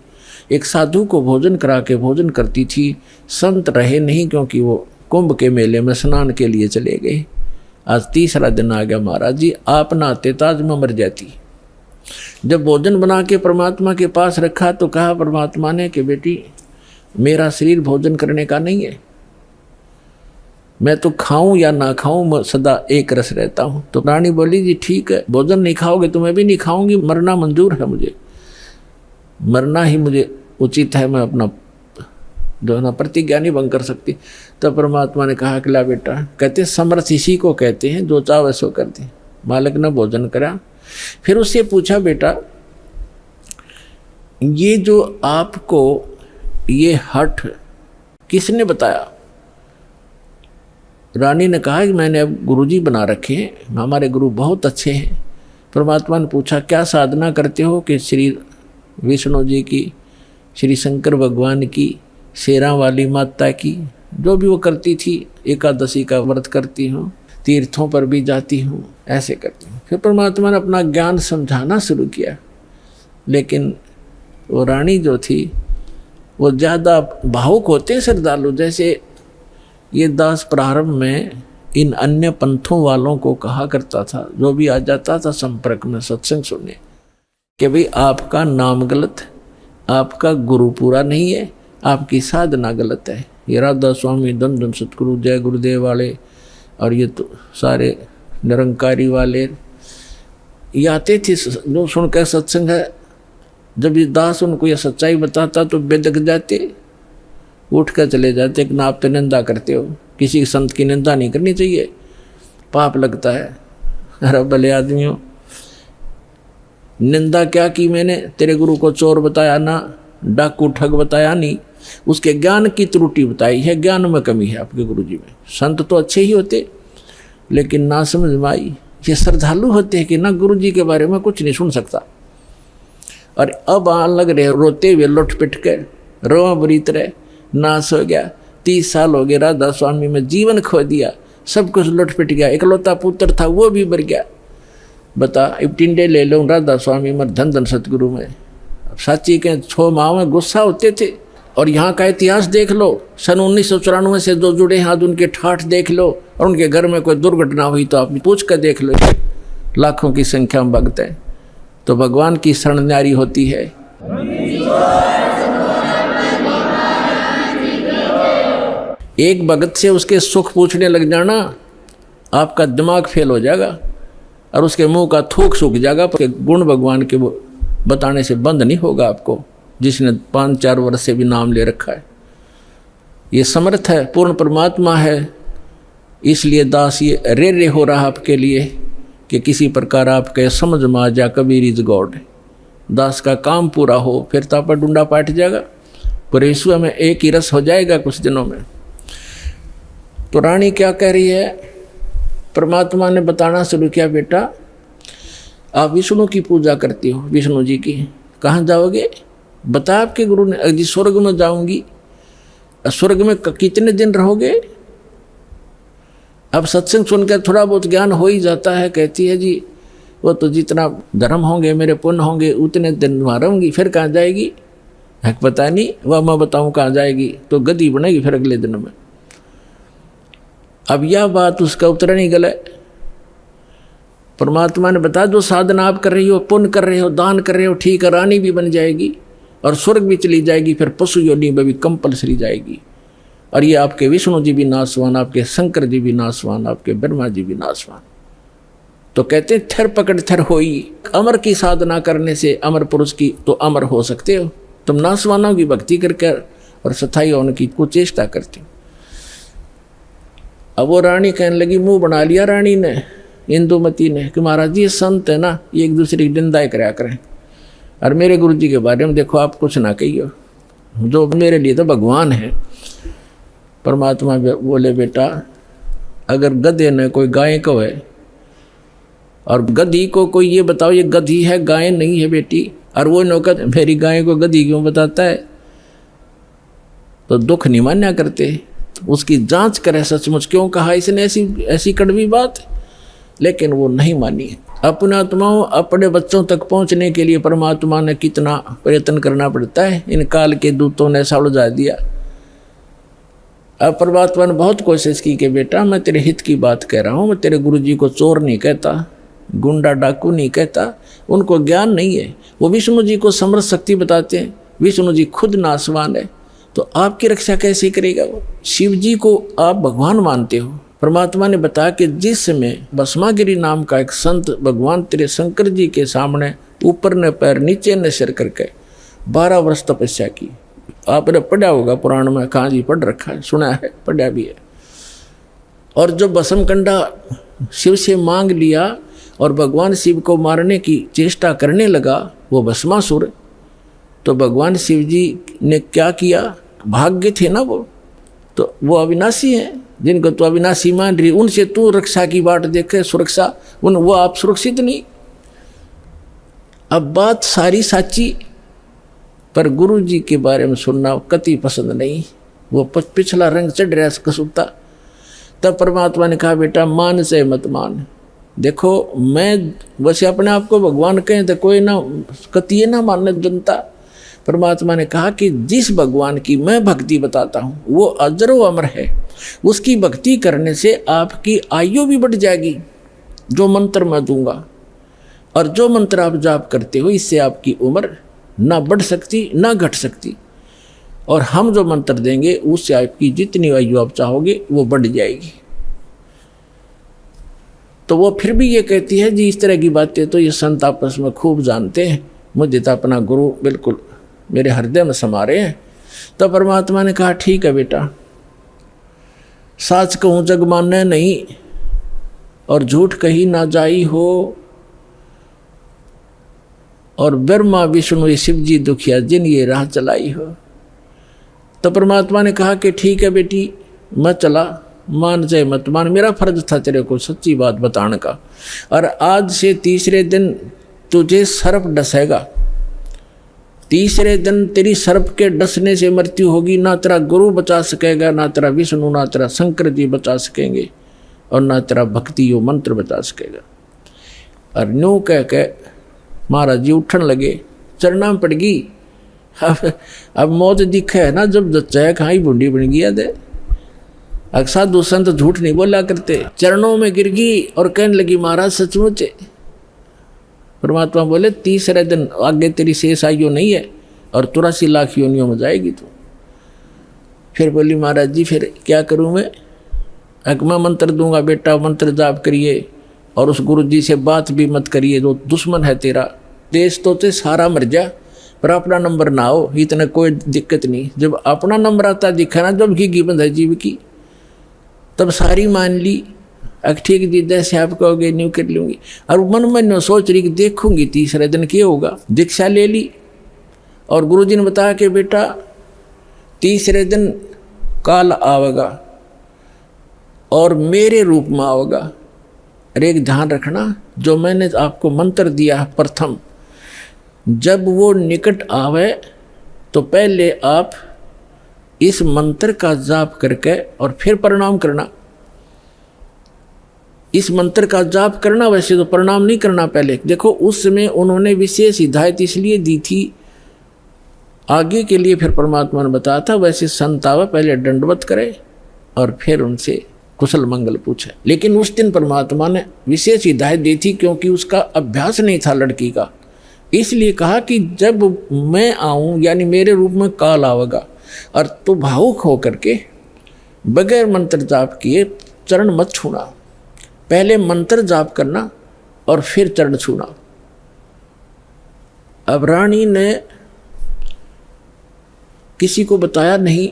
एक साधु को भोजन करा के भोजन करती थी, संत रहे नहीं क्योंकि वो कुंभ के मेले में स्नान के लिए चले गए। आज 3रा दिन आ गया महाराज जी, आप ना आते तो आज मैं मर जाती। जब भोजन बना के परमात्मा के पास रखा तो कहा परमात्मा ने कि बेटी मेरा शरीर भोजन करने का नहीं है, मैं तो खाऊं या ना खाऊं मैं सदा एक रस रहता हूं। तो रानी बोली जी ठीक है, भोजन नहीं खाओगे तो मैं भी नहीं खाऊंगी, मरना मंजूर है मुझे, मरना ही मुझे उचित है, मैं अपना जो है ना प्रतिज्ञा नहीं भंग कर सकती। तो परमात्मा ने कहा कि ला बेटा, कहते समर्थ इसी को कहते हैं जो चाहे सो कर दे। मालिक ने भोजन करा, फिर उससे पूछा बेटा ये जो आपको ये हठ किसने बताया? रानी ने कहा कि मैंने अब गुरुजी बना रखे हैं, हमारे गुरु बहुत अच्छे हैं। परमात्मा ने पूछा क्या साधना करते हो? कि श्री विष्णु जी की, श्री शंकर भगवान की, शेरा वाली माता की, जो भी वो करती थी, एकादशी का व्रत करती हूँ, तीर्थों पर भी जाती हूँ, ऐसे करती हूँ। फिर परमात्मा ने अपना ज्ञान समझाना शुरू किया, लेकिन वो रानी जो थी वो ज़्यादा भावुक होते हैं श्रद्धालु। जैसे ये दास प्रारंभ में इन अन्य पंथों वालों को कहा करता था, जो भी आ जाता था संपर्क में सत्संग सुनने, कि भाई आपका नाम गलत, आपका गुरु पूरा नहीं है, आपकी साधना गलत है। ये राधा स्वामी, धन धन सतगुरु, जय गुरुदेव वाले और ये तो सारे निरंकारी वाले ये आते थे जो सुनकर सत्संग है। जब ये दास उनको यह सच्चाई बताता तो बेदक जाते, उठ कर चले जाते कि ना आप तो निंदा करते हो, किसी संत की निंदा नहीं करनी चाहिए, पाप लगता है। अरे भले आदमियों, निंदा क्या की मैंने? तेरे गुरु को चोर बताया ना, डाकू ठग बताया नहीं, उसके ज्ञान की त्रुटि बताई है, ज्ञान में कमी है आपके गुरु जी में। संत तो अच्छे ही होते लेकिन ना समझ में आई। ये श्रद्धालु होते हैं कि ना गुरु जी के बारे में कुछ नहीं सुन सकता, और अब आने लग रहे रोते हुए लुट पिट के, रोआ बरीत रहे, नाश हो गया। 30 साल हो गए राधा स्वामी में, जीवन खो दिया, सब कुछ लुट पिट गया। इकलौता पुत्र था वो भी मर गया। बता, अब टिंडे ले लो राधा स्वामी में, धन धन सतगुरु में। साची के 6 माह में गुस्सा होते थे। और यहाँ का इतिहास देख लो, सन 1994 से जो जुड़े हैं आज उनके ठाठ देख लो, और उनके घर में कोई दुर्घटना हुई तो आप पूछ कर देख लो, लाखों की संख्या में भक्त हैं। तो भगवान की शरण न्यारी होती है। एक भगत से उसके सुख पूछने लग जाना, आपका दिमाग फेल हो जाएगा और उसके मुंह का थूक सूख जाएगा, पर गुण भगवान के बताने से बंद नहीं होगा आपको, जिसने 5-4 वर्ष से भी नाम ले रखा है। ये समर्थ है, पूर्ण परमात्मा है, इसलिए दास ये रे हो रहा आपके लिए कि किसी प्रकार आपके समझ में आ जा कबीर इज गॉड। दास का काम पूरा हो, फिर तो आपका डूंडा पाट जाएगा, पर यीशु में एक ही रस हो जाएगा कुछ दिनों में। तो रानी क्या कह रही है? परमात्मा ने बताना शुरू किया, बेटा आप विष्णु की पूजा करती हो, विष्णु जी की, कहाँ जाओगे? बता आपके गुरु ने। जी स्वर्ग में जाऊंगी। स्वर्ग में कितने दिन रहोगे? अब सत्संग सुनकर थोड़ा बहुत ज्ञान हो ही जाता है। कहती है जी वो तो जितना धर्म होंगे मेरे पुण्य होंगे उतने दिन वहाँ रहूँगी, फिर कहाँ जाएगी है पता नहीं, वह मैं बताऊँ कहाँ जाएगी, तो गद्दी बनेगी फिर अगले दिन में। अब यह बात उसका उत्तर नहीं गला। परमात्मा ने बताया जो साधना आप कर रही हो, पुण्य कर रहे हो, दान कर रहे हो, ठीक है, रानी भी बन जाएगी और स्वर्ग भी चली जाएगी, फिर पशु योनि में भी कंपलसरी जाएगी। और ये आपके विष्णु जी भी नाशवान, आपके शंकर जी भी नाशवान, आपके ब्रह्मा जी भी नाशवान। तो कहते थर पकड़ थर होई, अमर की साधना करने से अमर पुरुष की तो अमर हो सकते हो। तुम नाशवानों की भक्ति करके और सथाई होने की कुचेष्टा करते हो। अब वो रानी कहने लगी, मुंह बना लिया रानी ने, इंदुमती ने, कि महाराज जी ये संत है ना, ये एक दूसरे की निंदा कराया करें, और मेरे गुरु जी के बारे में देखो आप कुछ ना कहियो, जो मेरे लिए तो भगवान है। परमात्मा बोले, बेटा अगर गधे ने कोई गाय को है और गधी को कोई ये बताओ ये गधी है गाय नहीं है बेटी, और वो नौकर मेरी गाय को गधी क्यों बताता है, तो दुख नहीं मान्या करते। उसकी जांच करे सचमुच क्यों कहा इसने ऐसी कड़वी बात, लेकिन वो नहीं मानी। अपने आत्माओं अपने बच्चों तक पहुंचने के लिए परमात्मा ने कितना प्रयत्न करना पड़ता है, इन काल के दूतों ने ऐसा उलझा दिया। अब परमात्मा ने बहुत कोशिश की कि बेटा मैं तेरे हित की बात कह रहा हूँ, मैं तेरे गुरु जी को चोर नहीं कहता, गुंडा डाकू नहीं कहता, उनको ज्ञान नहीं है। वो विष्णु जी को समर्थ शक्ति बताते हैं, विष्णु जी खुद नाशवान है, तो आपकी रक्षा कैसे करेगा वो? शिव जी को आप भगवान मानते हो। परमात्मा ने बताया कि जिस समय भस्मागिरी नाम का एक संत भगवान तेरे शंकर जी के सामने ऊपर ने पैर नीचे ने सिर करके 12 वर्ष तपस्या की। आपने पढ़ा होगा पुराण में, कहाँ जी पढ़ रखा है, सुना है, पढ़ा भी है। और जो भस्मकंडा शिव से मांग लिया और भगवान शिव को मारने की चेष्टा करने लगा वो भस्मासुर, तो भगवान शिव जी ने क्या किया? भाग्य थे ना वो, तो वो अविनाशी हैं, जिनको तो अविनाशी मान रही, उनसे तू रक्षा की बाट देखे, सुरक्षा, वो आप सुरक्षित नहीं। अब बात सारी साची, पर गुरु जी के बारे में सुनना कति पसंद नहीं। वो पिछला रंग चढ़ रहा कसुता। तब परमात्मा ने कहा बेटा मान से मत मान। देखो मैं वैसे अपने आप को भगवान कहें तो कोई ना कतिये ना मानने जनता। परमात्मा ने कहा कि जिस भगवान की मैं भक्ति बताता हूँ वो अजरो अमर है, उसकी भक्ति करने से आपकी आयु भी बढ़ जाएगी, जो मंत्र मैं दूंगा। और जो मंत्र आप जाप करते हो इससे आपकी उम्र ना बढ़ सकती ना घट सकती। और हम जो मंत्र देंगे उससे आपकी जितनी आयु आप चाहोगे वो बढ़ जाएगी। तो वो फिर भी ये कहती है जी इस तरह की बातें तो ये संत आपस में खूब जानते हैं, मुझे तो अपना गुरु बिल्कुल मेरे हृदय में समा रहे हैं। तो परमात्मा ने कहा ठीक है बेटा, साच कहूँ जग मानने नहीं और झूठ कही ना जाई हो, और ब्रह्मा विष्णु शिव जी दुखिया जिन ये राह चलाई हो। तो परमात्मा ने कहा कि ठीक है बेटी मैं चला, मान जाए मत मान, मेरा फर्ज था तेरे को सच्ची बात बताने का। और आज से तीसरे दिन तुझे सर्प डसेगा, तीसरे दिन तेरी सर्प के डसने से मृत्यु होगी। ना तेरा गुरु बचा सकेगा, ना तेरा विष्णु, ना तेरा शंकर जी बचा सकेंगे, और ना तेरा भक्ति यो मंत्र बचा सकेगा। और न्यू कह के महाराज जी उठन लगे, चरना पड़ गई। अब मौत दिखे है ना, जब जच्चा खाई बूंदी बन गया दे। साधु संत झूठ नहीं बोला करते। चरणों में गिर गई और कहने लगी महाराज सचमुच। परमात्मा बोले तीसरे दिन आगे तेरी शेष आयु नहीं है और 83 लाख योनियों में जाएगी तू। फिर बोली महाराज जी फिर क्या करूं मैं? मैं मंत्र दूंगा बेटा, मंत्र जाप करिए और उस गुरु जी से बात भी मत करिए, जो दुश्मन है तेरा। देश तो ते सारा मर जा पर अपना नंबर ना हो, इतना कोई दिक्कत नहीं। जब अपना नंबर आता दिखा ना, जब की बंद है जीव की, तब सारी मान ली। ठीक जी जैसे आप कहोगे न्यू कर लूँगी। और मन में सोच रही कि देखूंगी तीसरे दिन क्या होगा। दीक्षा ले ली और गुरुजी ने बताया कि बेटा तीसरे दिन काल आवेगा और मेरे रूप में आवेगा। अरे एक ध्यान रखना, जो मैंने आपको मंत्र दिया प्रथम, जब वो निकट आवे तो पहले आप इस मंत्र का जाप करके और फिर प्रणाम करना। इस मंत्र का जाप करना, वैसे तो प्रणाम नहीं करना पहले। देखो उस समय उन्होंने विशेष हिदायत इसलिए दी थी आगे के लिए, फिर परमात्मा ने बताया था वैसे संत आवे पहले दंडवत करे और फिर उनसे कुशल मंगल पूछे। लेकिन उस दिन परमात्मा ने विशेष हिदायत दी थी क्योंकि उसका अभ्यास नहीं था लड़की का। इसलिए कहा कि जब मैं आऊँ यानी मेरे रूप में काल आवेगा और तू भावुक होकर के बगैर मंत्र जाप किए चरण मत छूना। पहले मंत्र जाप करना और फिर चरण छूना। अब रानी ने किसी को बताया नहीं,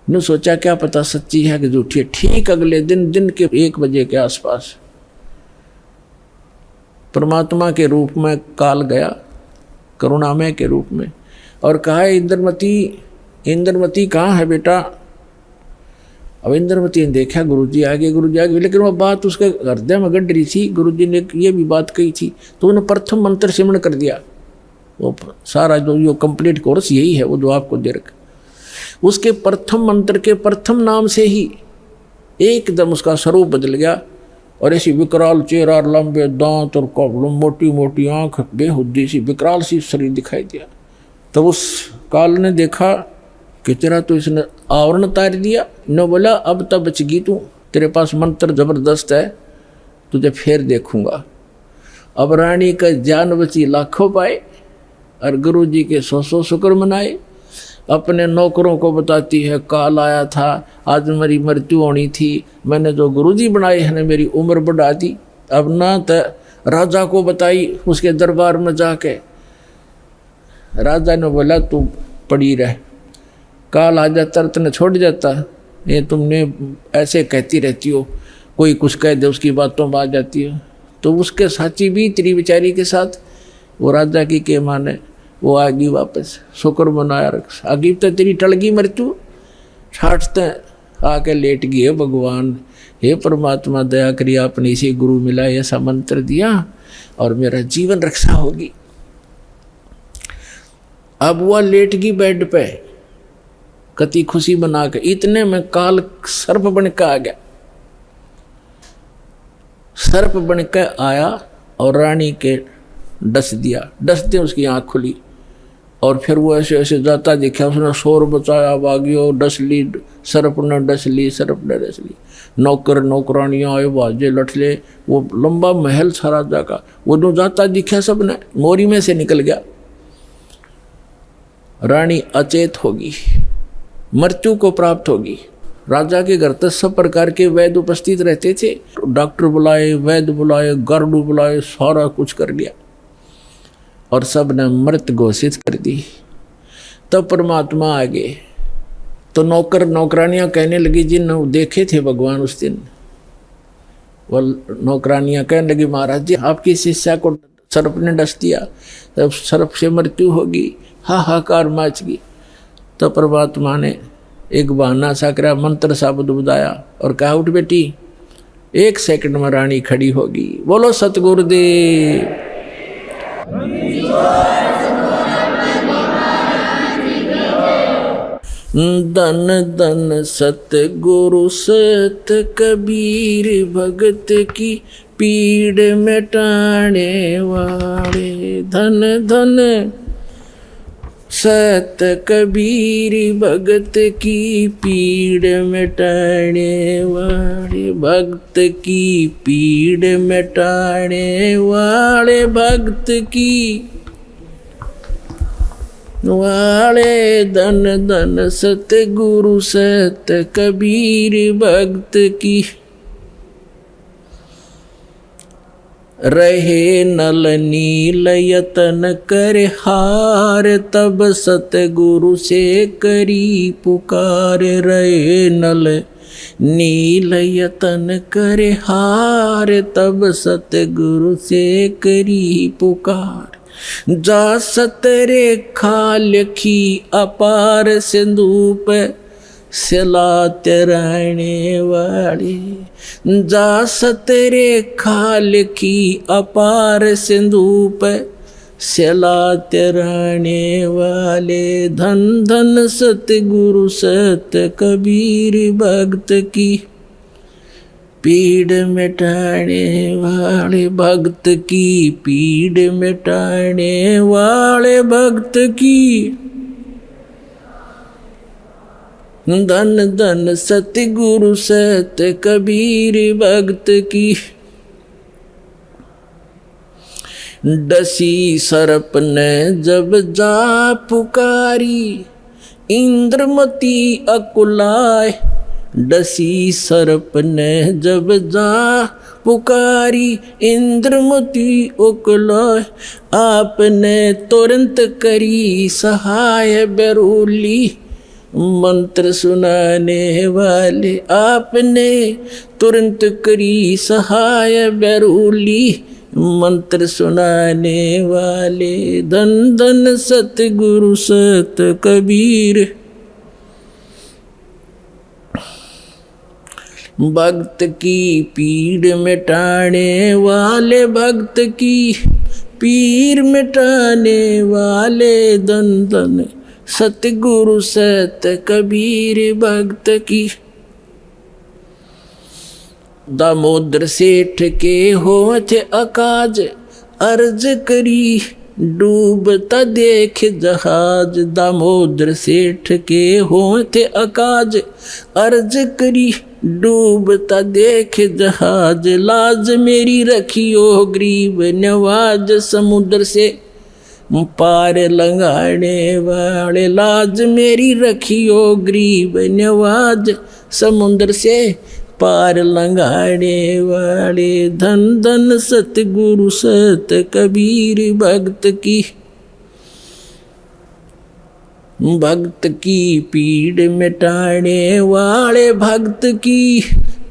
ने सोचा क्या पता सच्ची है कि झूठी है। ठीक अगले दिन के 1 बजे के आसपास परमात्मा के रूप में काल गया, करुणामय के रूप में, और कहा इंद्रमती कहाँ है बेटा? अब इंद्रमती ने देखा गुरुजी आगे, लेकिन वो बात उसके हृदय में गड़ रही थी। गुरुजी ने ये भी बात कही थी तो उन्होंने प्रथम मंत्र सिमरण कर दिया। वो सारा जो कंप्लीट कोर्स यही है वो जो आपको दे रखा। उसके प्रथम मंत्र के प्रथम नाम से ही एकदम उसका स्वरूप बदल गया और ऐसी विकराल चेहरा, लंबे दांत और मोटी मोटी आंख, बेहुद्दी सी विकराल सी शरीर दिखाई दिया। तब उस काल ने देखा कि तेरा तो इसने आवरण उतार दिया। न बोला अब तब बच गई तू, तेरे पास मंत्र जबरदस्त है, तुझे फिर देखूंगा। अब रानी का जान बची लाखों पाए और गुरु जी के 100 शुक्र मनाए। अपने नौकरों को बताती है, काल आया था, आज मेरी मृत्यु होनी थी, मैंने जो गुरुजी बनाए हैं मेरी उम्र बढ़ा दी। अब ना तो राजा को बताई, उसके दरबार में जाके राजा ने बोला तू पड़ी रह, काल आ जाता तने छोड़ जाता, ये तुमने ऐसे कहती रहती हो, कोई कुछ कह दे उसकी बातों में आ जाती हो। तो उसके साथी भी तेरी बेचारी के साथ वो राजा की के माने वो आ गई वापस, शुक्र मनाया आगी तो तेरी टल गई मृत्यु, छाटते आके लेट गई। है भगवान, हे परमात्मा दया करिए, आपने इसे गुरु मिला ऐसा मंत्र दिया और मेरा जीवन रक्षा होगी। अब वह लेट गई बेड पे, कति खुशी बना के, इतने में काल सर्प बन के आ गया। सर्प बन के आया और रानी के डस दिया, डसते उसकी आंख खुली और फिर वो ऐसे ऐसे जाता दिखा, उसने शोर बचाया, भागियो, डस ली, सर्प ने डस ली, सर्प ने डस ली। नौकर नौकरानियाँ आए, बाजे लठले, वो लंबा महल था राजा का, वो जो जाता दिखा सबने, मोरी में से निकल गया। रानी अचेत होगी, मृत्यु को प्राप्त होगी। राजा के घर तक सब प्रकार के वैद्य उपस्थित रहते थे, डॉक्टर बुलाए, वैद्य बुलाए, गार्डू बुलाए, सारा कुछ कर लिया और सब ने मृत घोषित कर दी। तब परमात्मा आ गए तो नौकर नौकरानियां कहने लगी, जिन देखे थे भगवान उस दिन, वो नौकरानियां कहने लगी, महाराज जी आपकी शिष्या को सर्प ने डस दिया, तब सर्प से मृत्यु होगी, हाहाकार मच गई। तो परमात्मा ने एक बहाना सा करा, मंत्र शब्द बुझाया और कहा, उठ बेटी, 1 सेकंड में रानी खड़ी होगी। बोलो सतगुरुदेव। धन धन सतगुरु सत कबीर, भगत की पीड़ मिटाने वाले। धन धन सत कबीर, भगत की पीड़ मिटाने वाले, भक्त की पीड़ मिटाने वाले, भक्त की वाले। धन धन सतगुरु सत कबीर, भक्त की रहे नल नील यतन कर हार, तब सतगुरु से करी पुकार। रहे नल नील यतन कर हार, तब सतगुरु से करी पुकार। जा सतरे खालखी अपार, सिंधु पे सिलात रहने वाले। जा सतरे खाल की अपार, सिंधु पे सिलात रहने वाले। धन धन सतगुरु सत कबीर, भक्त की पीड़ मिटाने वाले, भक्त की पीड़ मिटाने वाले, भक्त की। धन धन सतगुरु सत कबीर, भक्त की। डसी सर्प ने जब जा पुकारी, इंद्रमती अकुलाय। डसी सर्प ने जब जा पुकारी, इंद्रमती अकुलाय। आपने तुरंत करी सहाय बेरूली, मंत्र सुनाने वाले। आपने तुरंत करी सहाय बेरूली, मंत्र सुनाने वाले। धन धन सतगुरु सत कबीर, भक्त की पीड़ मिटाने वाले, भक्त की पीर मिटाने वाले। धन धन सतगुरु सत कबीर, भक्त की। दामोदर सेठ के होठ अकाज, अर्ज करी डूबता देख जहाज। दामोदर सेठ के होठ अकाज, अर्ज करी डूबता देख जहाज। लाज मेरी रखियो गरीब नवाज, समुद्र से पार लंघाने वाले, लाज मेरी रखियो गरीब नवाज, समुद्र से पार लंघाने वाले। धन धन सतगुरु सत कबीर, भक्त की पीड़ मिटाने वाले, भक्त की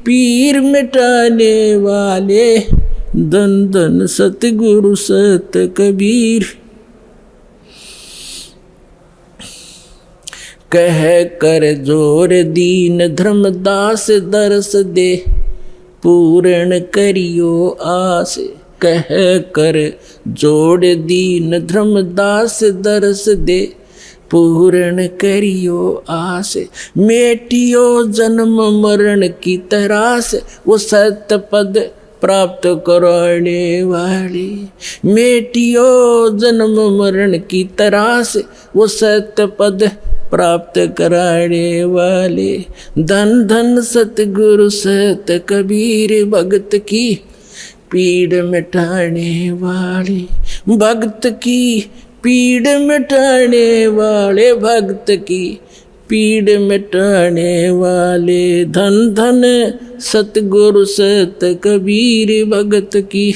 पीर मिटाने वाले। धन धन सतगुरु सत कबीर। कह कर जोर दीन धर्मदास, दरस दे पूर्ण करियो आस। कह कर जोड़ दीन धर्मदास, दरस दे पूर्ण करियो आस। मेटियो जन्म मरण की तरास, वो सत्य पद प्राप्त कराने वाले। मेटियो जन्म मरण की तरास, वो सत्य पद प्राप्त कराने वाले। धन धन सतगुरु सत कबीर, भक्त की पीड़ मिटाने वाले। भक्त की पीड़ मिटाने वाले, भक्त की पीड़ मिटाने वाले। धन धन सतगुरु सत कबीर, भक्त की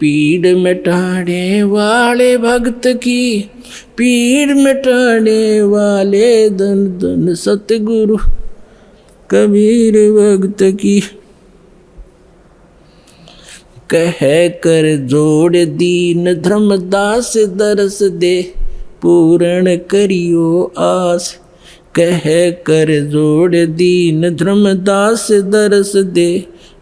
पीड़ मिटाने वाले, भक्त की पीड़ मिटाने वाले। धन धन सतगुरु कबीर, भक्त की। कह कर जोड़ दीन धर्मदास, दरस दे पूर्ण करियो आस। कह कर जोड़ दीन धर्मदास, दरस दे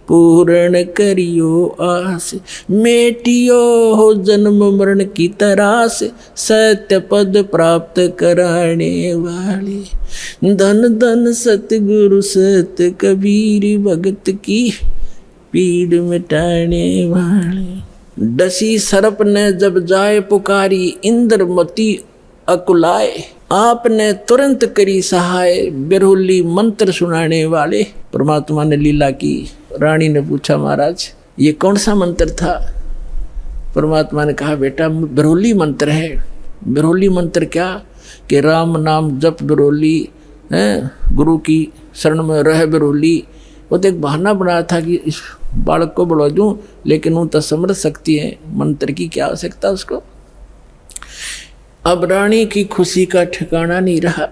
पूर्ण करियो आस। मेटियो हो जन्म मरण की तरास, सत्य पद प्राप्त कराने वाले। धन धन सतगुरु सत कबीर, भक्त की पीड़ मिटाने वाले। डसी सर्प ने जब जाए पुकारी, इंद्रमती अकुलाए। आपने तुरंत करी सहाय, बिरहुली मंत्र सुनाने वाले। परमात्मा ने लीला की। रानी ने पूछा, महाराज ये कौन सा मंत्र था? परमात्मा ने कहा, बेटा बिरहुली मंत्र है। बिरहुली मंत्र क्या? कि राम नाम जप बिरहुली, गुरु की शरण में रह बिरहुली। वो तो एक बहाना बनाया था कि इस बालक को बढ़ा दूं, लेकिन वो तो समझ सकती है मंत्र की क्या आवश्यकता उसको। अब रानी की खुशी का ठिकाना नहीं रहा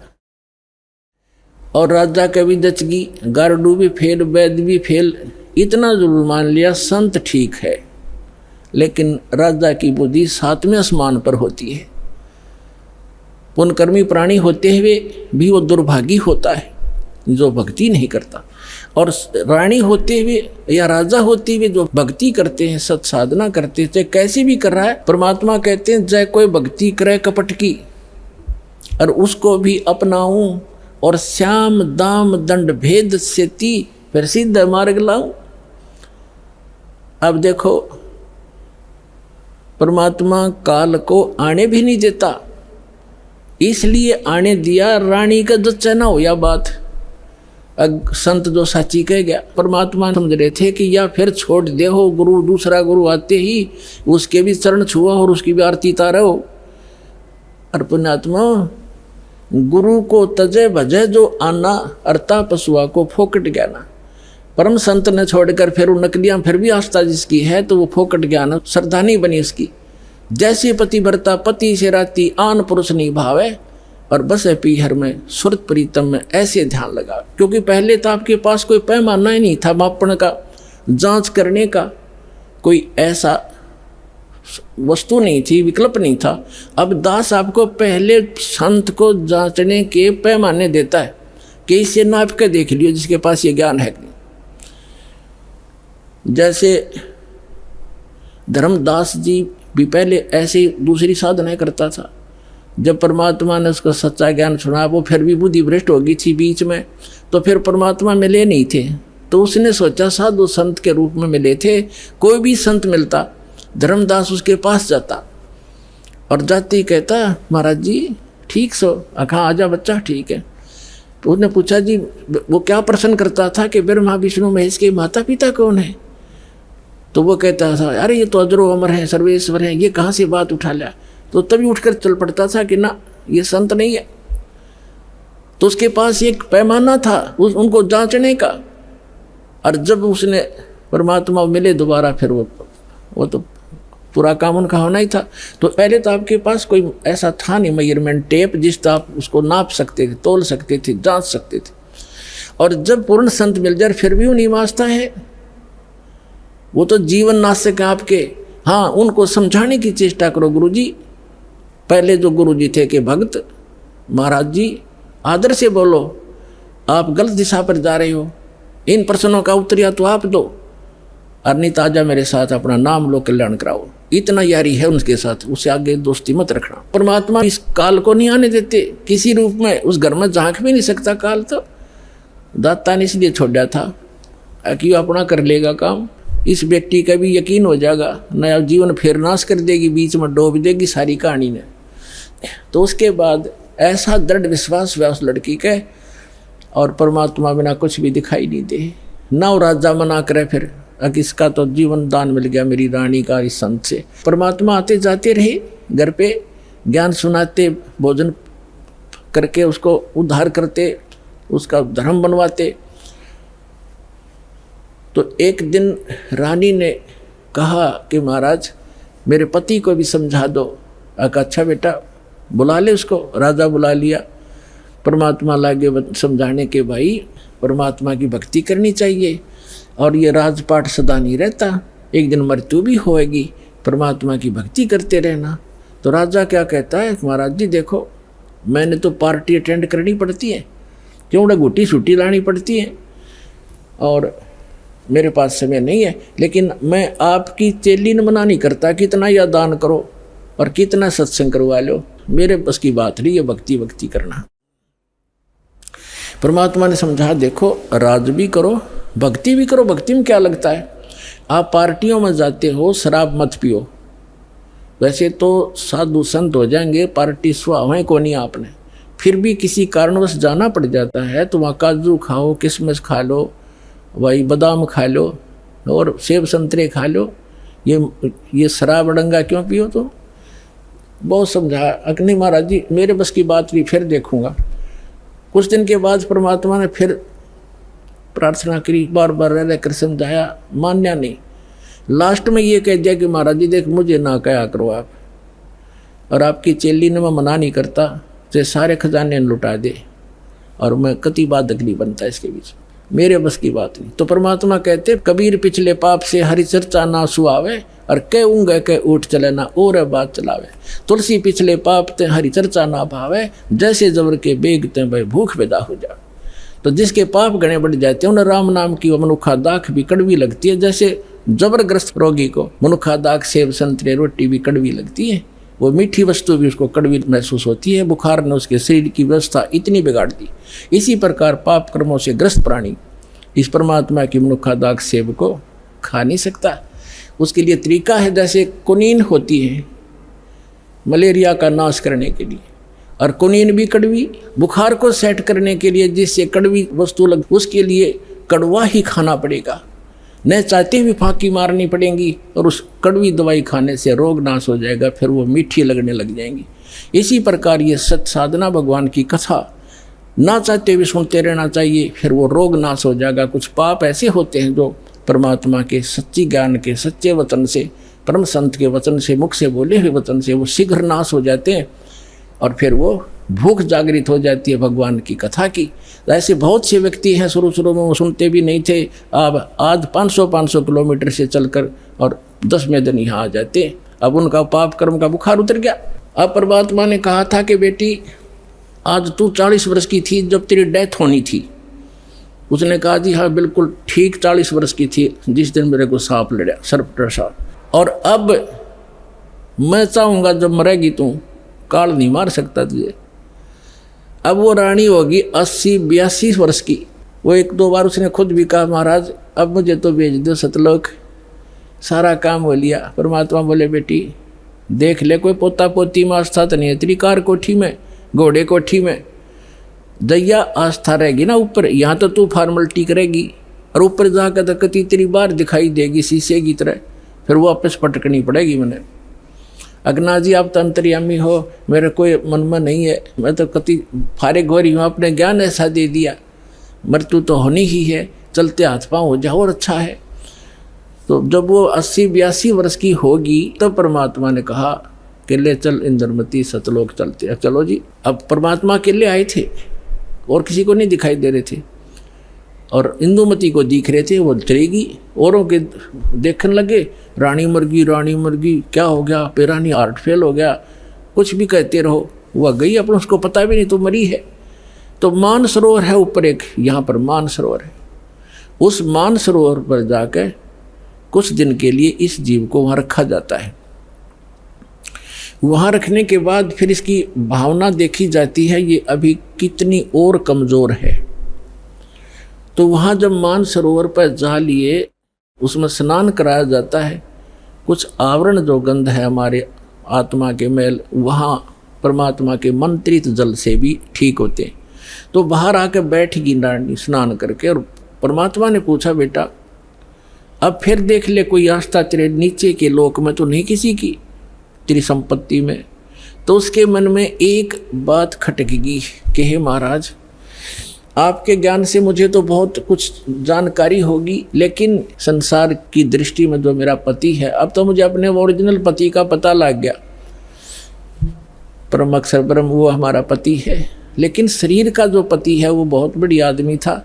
और राजा का भी दचगी, गारडू भी फेल, वैद्य भी फेल। इतना जरूर मान लिया संत ठीक है, लेकिन राजा की बुद्धि 7वें आसमान पर होती है। पुण्यकर्मी प्राणी होते हुए भी वो दुर्भागी होता है जो भक्ति नहीं करता, और रानी होते हुए या राजा होते हुए जो भक्ति करते हैं, सत साधना करते हैं, चाहे कैसे भी कर रहा है। परमात्मा कहते हैं, चाहे कोई भक्ति करे कपट की और उसको भी अपनाऊं, और श्याम दाम दंड भेद से ती फिर सीधा मार्ग लाऊं। अब देखो, परमात्मा काल को आने भी नहीं देता, इसलिए आने दिया रानी का जच्चा ना हो। या बात संत जो साची कह गया, परमात्मा समझ रहे थे कि या फिर छोड़ दे हो गुरु, दूसरा गुरु आते ही उसके भी चरण छुआ और उसकी भी आरती तारो। और पुण्यात्मा, गुरु को तजे भजे जो आना, अर्ता पशुआ को फोकट ज्ञाना। परम संत ने छोड़कर फिर वो नकलियां फिर भी आस्था जिसकी है तो वो फोकट ज्ञान श्रद्धा नहीं बनी उसकी। जैसे पति भरता पति से राती, आन पुरुष नहीं भावे, और बस है पीहर में सुरत प्रीतम में ऐसे ध्यान लगा। क्योंकि पहले तो आपके पास कोई पैमाना ही नहीं था मापन का, जांच करने का कोई ऐसा वस्तु नहीं थी, विकल्प नहीं था। अब दास आपको पहले संत को जांचने के पैमाने देता है कि इसे नाप के देख लियो जिसके पास ये ज्ञान है। जैसे धर्मदास जी भी पहले ऐसे दूसरी साधना करता था। जब परमात्मा ने उसको सच्चा ज्ञान सुना, वो फिर भी बुद्धि भ्रष्ट हो गई थी बीच में, तो फिर परमात्मा मिले नहीं थे। तो उसने सोचा साधु संत के रूप में मिले थे, कोई भी संत मिलता धर्मदास उसके पास जाता और जाते ही कहता, महाराज जी ठीक सो? कहाँ आजा बच्चा, ठीक है। तो उसने पूछा, जी वो क्या प्रश्न करता था कि ब्रह्मा विष्णु महेश के माता पिता कौन है? तो वो कहता था अरे ये तो अजरो अमर है, सर्वेश्वर है, ये कहाँ से बात उठा लिया। तो तभी उठकर चल पड़ता था कि ना ये संत नहीं है। तो उसके पास एक पैमाना था उनको जांचने का। और जब उसने परमात्मा मिले दोबारा, फिर वो तो पूरा काम उनका होना ही था। तो पहले तो आपके पास कोई ऐसा था नहीं मेजरमेंट टेप जिससे आप उसको नाप सकते थे, तोल सकते थे, जांच सकते थे। और जब पूर्ण संत मिल जाए फिर भी वो नहीं वास्ता है, वो तो जीवन नाशक है आपके। हाँ, उनको समझाने की चेष्टा करो गुरुजी। पहले जो गुरुजी थे कि भक्त महाराज जी आदर से बोलो, आप गलत दिशा पर जा रहे हो, इन प्रश्नों का उत्तर या तो आप दो, और नहीं ताजा मेरे साथ अपना नाम लो, कल्याण कराओ। इतना यारी है उनके साथ, उससे आगे दोस्ती मत रखना। परमात्मा इस काल को नहीं आने देते किसी रूप में, उस घर में झांक भी नहीं सकता काल। तो दाता ने इसलिए छोड़ा था कि अपना कर लेगा काम, इस व्यक्ति का भी यकीन हो जाएगा, नया जीवन फिर नाश कर देगी, बीच में डूब देगी सारी कहानी ने। तो उसके बाद ऐसा दृढ़ विश्वास हुआ उस लड़की के, और परमात्मा बिना कुछ भी दिखाई नहीं दे। ना वो राजा मना करे फिर, इसका तो जीवन दान मिल गया मेरी रानी का इस संत से। परमात्मा आते जाते रहे घर पे, ज्ञान सुनाते, भोजन करके उसको उद्धार करते, उसका धर्म बनवाते। तो एक दिन रानी ने कहा कि महाराज मेरे पति को भी समझा दो। अच्छा बेटा बुला ले उसको। राजा बुला लिया। परमात्मा लागे समझाने के भाई परमात्मा की भक्ति करनी चाहिए, और ये राजपाट सदा नहीं रहता, एक दिन मृत्यु भी होएगी, परमात्मा की भक्ति करते रहना। तो राजा क्या कहता है, महाराज जी देखो मैंने तो पार्टी अटेंड करनी पड़ती है, क्यों ना घुटी छुट्टी लानी पड़ती है, और मेरे पास समय नहीं है, लेकिन मैं आपकी चेली ने मना नहीं करता कितना या दान करो और कितना सत्संग करवा लो, मेरे बस की बात नहीं है भक्ति करना। परमात्मा ने समझा देखो राज भी करो भक्ति भी करो। भक्ति में क्या लगता है, आप पार्टियों में जाते हो, शराब मत पियो, वैसे तो साधु संत हो जाएंगे, पार्टी सुहावें को नहीं आपने, फिर भी किसी कारणवश जाना पड़ जाता है तो वहाँ काजू खाओ, किशमिश खा लो, वही बादाम खा लो और सेब संतरे खा लो, ये शराब डंगा क्यों पियो। तो बहुत समझा, अग्नि महाराज जी मेरे बस की बात भी, फिर देखूंगा। कुछ दिन के बाद परमात्मा ने फिर प्रार्थना करी, बार बार रह कर समझाया, मान्या नहीं। लास्ट में ये कह दिया कि महाराज जी देख मुझे ना कहा करो आप, और आपकी चेली ने मैं मना नहीं करता, तो सारे खजाने लुटा दे, और मैं कति बाधक नहीं बनता इसके बीच, मेरे बस की बात नहीं। तो परमात्मा कहते कबीर पिछले पाप से हरि चर्चा ना सुहावे, और कह ऊँगे कह उठ चले ना और बात चलावे। तुलसी पिछले पाप ते हरि चर्चा ना भावे, जैसे जबर के बेग ते भाई भूख पैदा हो जा। तो जिसके पाप गणे बढ़ जाते हैं उन्हें राम नाम की मनुखा दाख भी कड़वी लगती है, जैसे जबरग्रस्त रोगी को मनुखा दाख सेब संतरे रोटी भी कड़वी लगती है, वो मीठी वस्तु भी उसको कड़वी महसूस होती है। बुखार ने उसके शरीर की व्यवस्था इतनी बिगाड़ दी। इसी प्रकार पाप कर्मों से ग्रस्त प्राणी इस परमात्मा की मनुखा दाख सेब को खा नहीं सकता। उसके लिए तरीका है, जैसे कुनीन होती है मलेरिया का नाश करने के लिए, और कुनीन भी कड़वी, बुखार को सेट करने के लिए जिससे कड़वी वस्तु लग, उसके लिए कड़वा ही खाना पड़ेगा, न चाहते हुए फांकी मारनी पड़ेगी, और उस कड़वी दवाई खाने से रोग नाश हो जाएगा, फिर वो मीठी लगने लग जाएंगी। इसी प्रकार ये सत साधना भगवान की कथा ना चाहते हुए सुनते रहना चाहिए, फिर वो रोग नाश हो जाएगा। कुछ पाप ऐसे होते हैं जो परमात्मा के सच्ची ज्ञान के सच्चे वचन से, परम संत के वचन से, मुख से बोले हुए वचन से वो शीघ्र नाश हो जाते हैं, और फिर वो भूख जागृत हो जाती है भगवान की कथा की। ऐसे बहुत से व्यक्ति हैं शुरू में वो सुनते भी नहीं थे, अब आज 500 किलोमीटर से चलकर और 10वें दिन यहाँ आ जाते। अब उनका पाप कर्म का बुखार उतर गया। अब परमात्मा ने कहा था कि बेटी आज तू 40 वर्ष की थी जब तेरी डेथ होनी थी। उसने कहा जी हाँ बिल्कुल ठीक 40 वर्ष की थी जिस दिन मेरे को सांप लड़ा, सर्प डसा, और अब मैं चाहूँगा जब मरेगी तू काल नहीं मार सकता तुझे। अब वो रानी होगी 80-82 वर्ष की। वो 1-2 बार उसने खुद भी कहा महाराज अब मुझे तो भेज दो सतलोक, सारा काम हो लिया। परमात्मा बोले बेटी देख ले कोई पोता पोती में आस्था तो नहीं है, त्रिकार कोठी में, घोड़े कोठी में दैया आस्था रहेगी ना ऊपर, यहाँ तो तू फॉर्मलिटी करेगी, और ऊपर जाकर तो कती तेरी बार दिखाई देगी शीशे की तरह, फिर वो वापस पटकनी पड़ेगी मैंने। अगना जी आप तो अंतर्यामी हो, मेरे कोई मन में नहीं है, मैं तो कति फारे गोरी हूँ, आपने ज्ञान ऐसा दे दिया, मृत्यु तो होनी ही है, चलते हाथ पाँव हो जाओ और अच्छा है। तो जब वो 80-82 वर्ष की होगी तब परमात्मा ने कहा कि ले चल इंद्रमती सतलोक चलते हैं। चलो जी, अब परमात्मा अकेले आए थे और किसी को नहीं दिखाई दे रहे थे, और इंदुमती को दिख रहे थे, वो चलेगी। औरों के देखने लगे, रानी मर गई, क्या हो गया, पेरानी हार्ट फेल हो गया, कुछ भी कहते रहो, वह गई अपन, उसको पता भी नहीं तो मरी है। तो मान सरोवर है ऊपर एक, यहाँ पर मान सरोवर है, उस मान सरोवर पर जाकर कुछ दिन के लिए इस जीव को वहाँ रखा जाता है। वहाँ रखने के बाद फिर इसकी भावना देखी जाती है, ये अभी कितनी और कमज़ोर है। तो वहाँ जब मान सरोवर पर जा लिए, उसमें स्नान कराया जाता है। कुछ आवरण जो गंध है हमारे आत्मा के मैल, वहाँ परमात्मा के मंत्रित जल से भी ठीक होते हैं। तो बाहर आकर बैठगी रानी स्नान करके, और परमात्मा ने पूछा, बेटा अब फिर देख ले, कोई आस्था तेरे नीचे के लोक में तो नहीं किसी की, तेरी संपत्ति में। तो उसके मन में एक बात खटकेगी कि हे महाराज, आपके ज्ञान से मुझे तो बहुत कुछ जानकारी होगी, लेकिन संसार की दृष्टि में जो मेरा पति है, अब तो मुझे अपने ओरिजिनल पति का पता लग गया। परम अक्षर ब्रह्म वो हमारा पति है, लेकिन शरीर का जो पति है वो बहुत बड़ी आदमी था,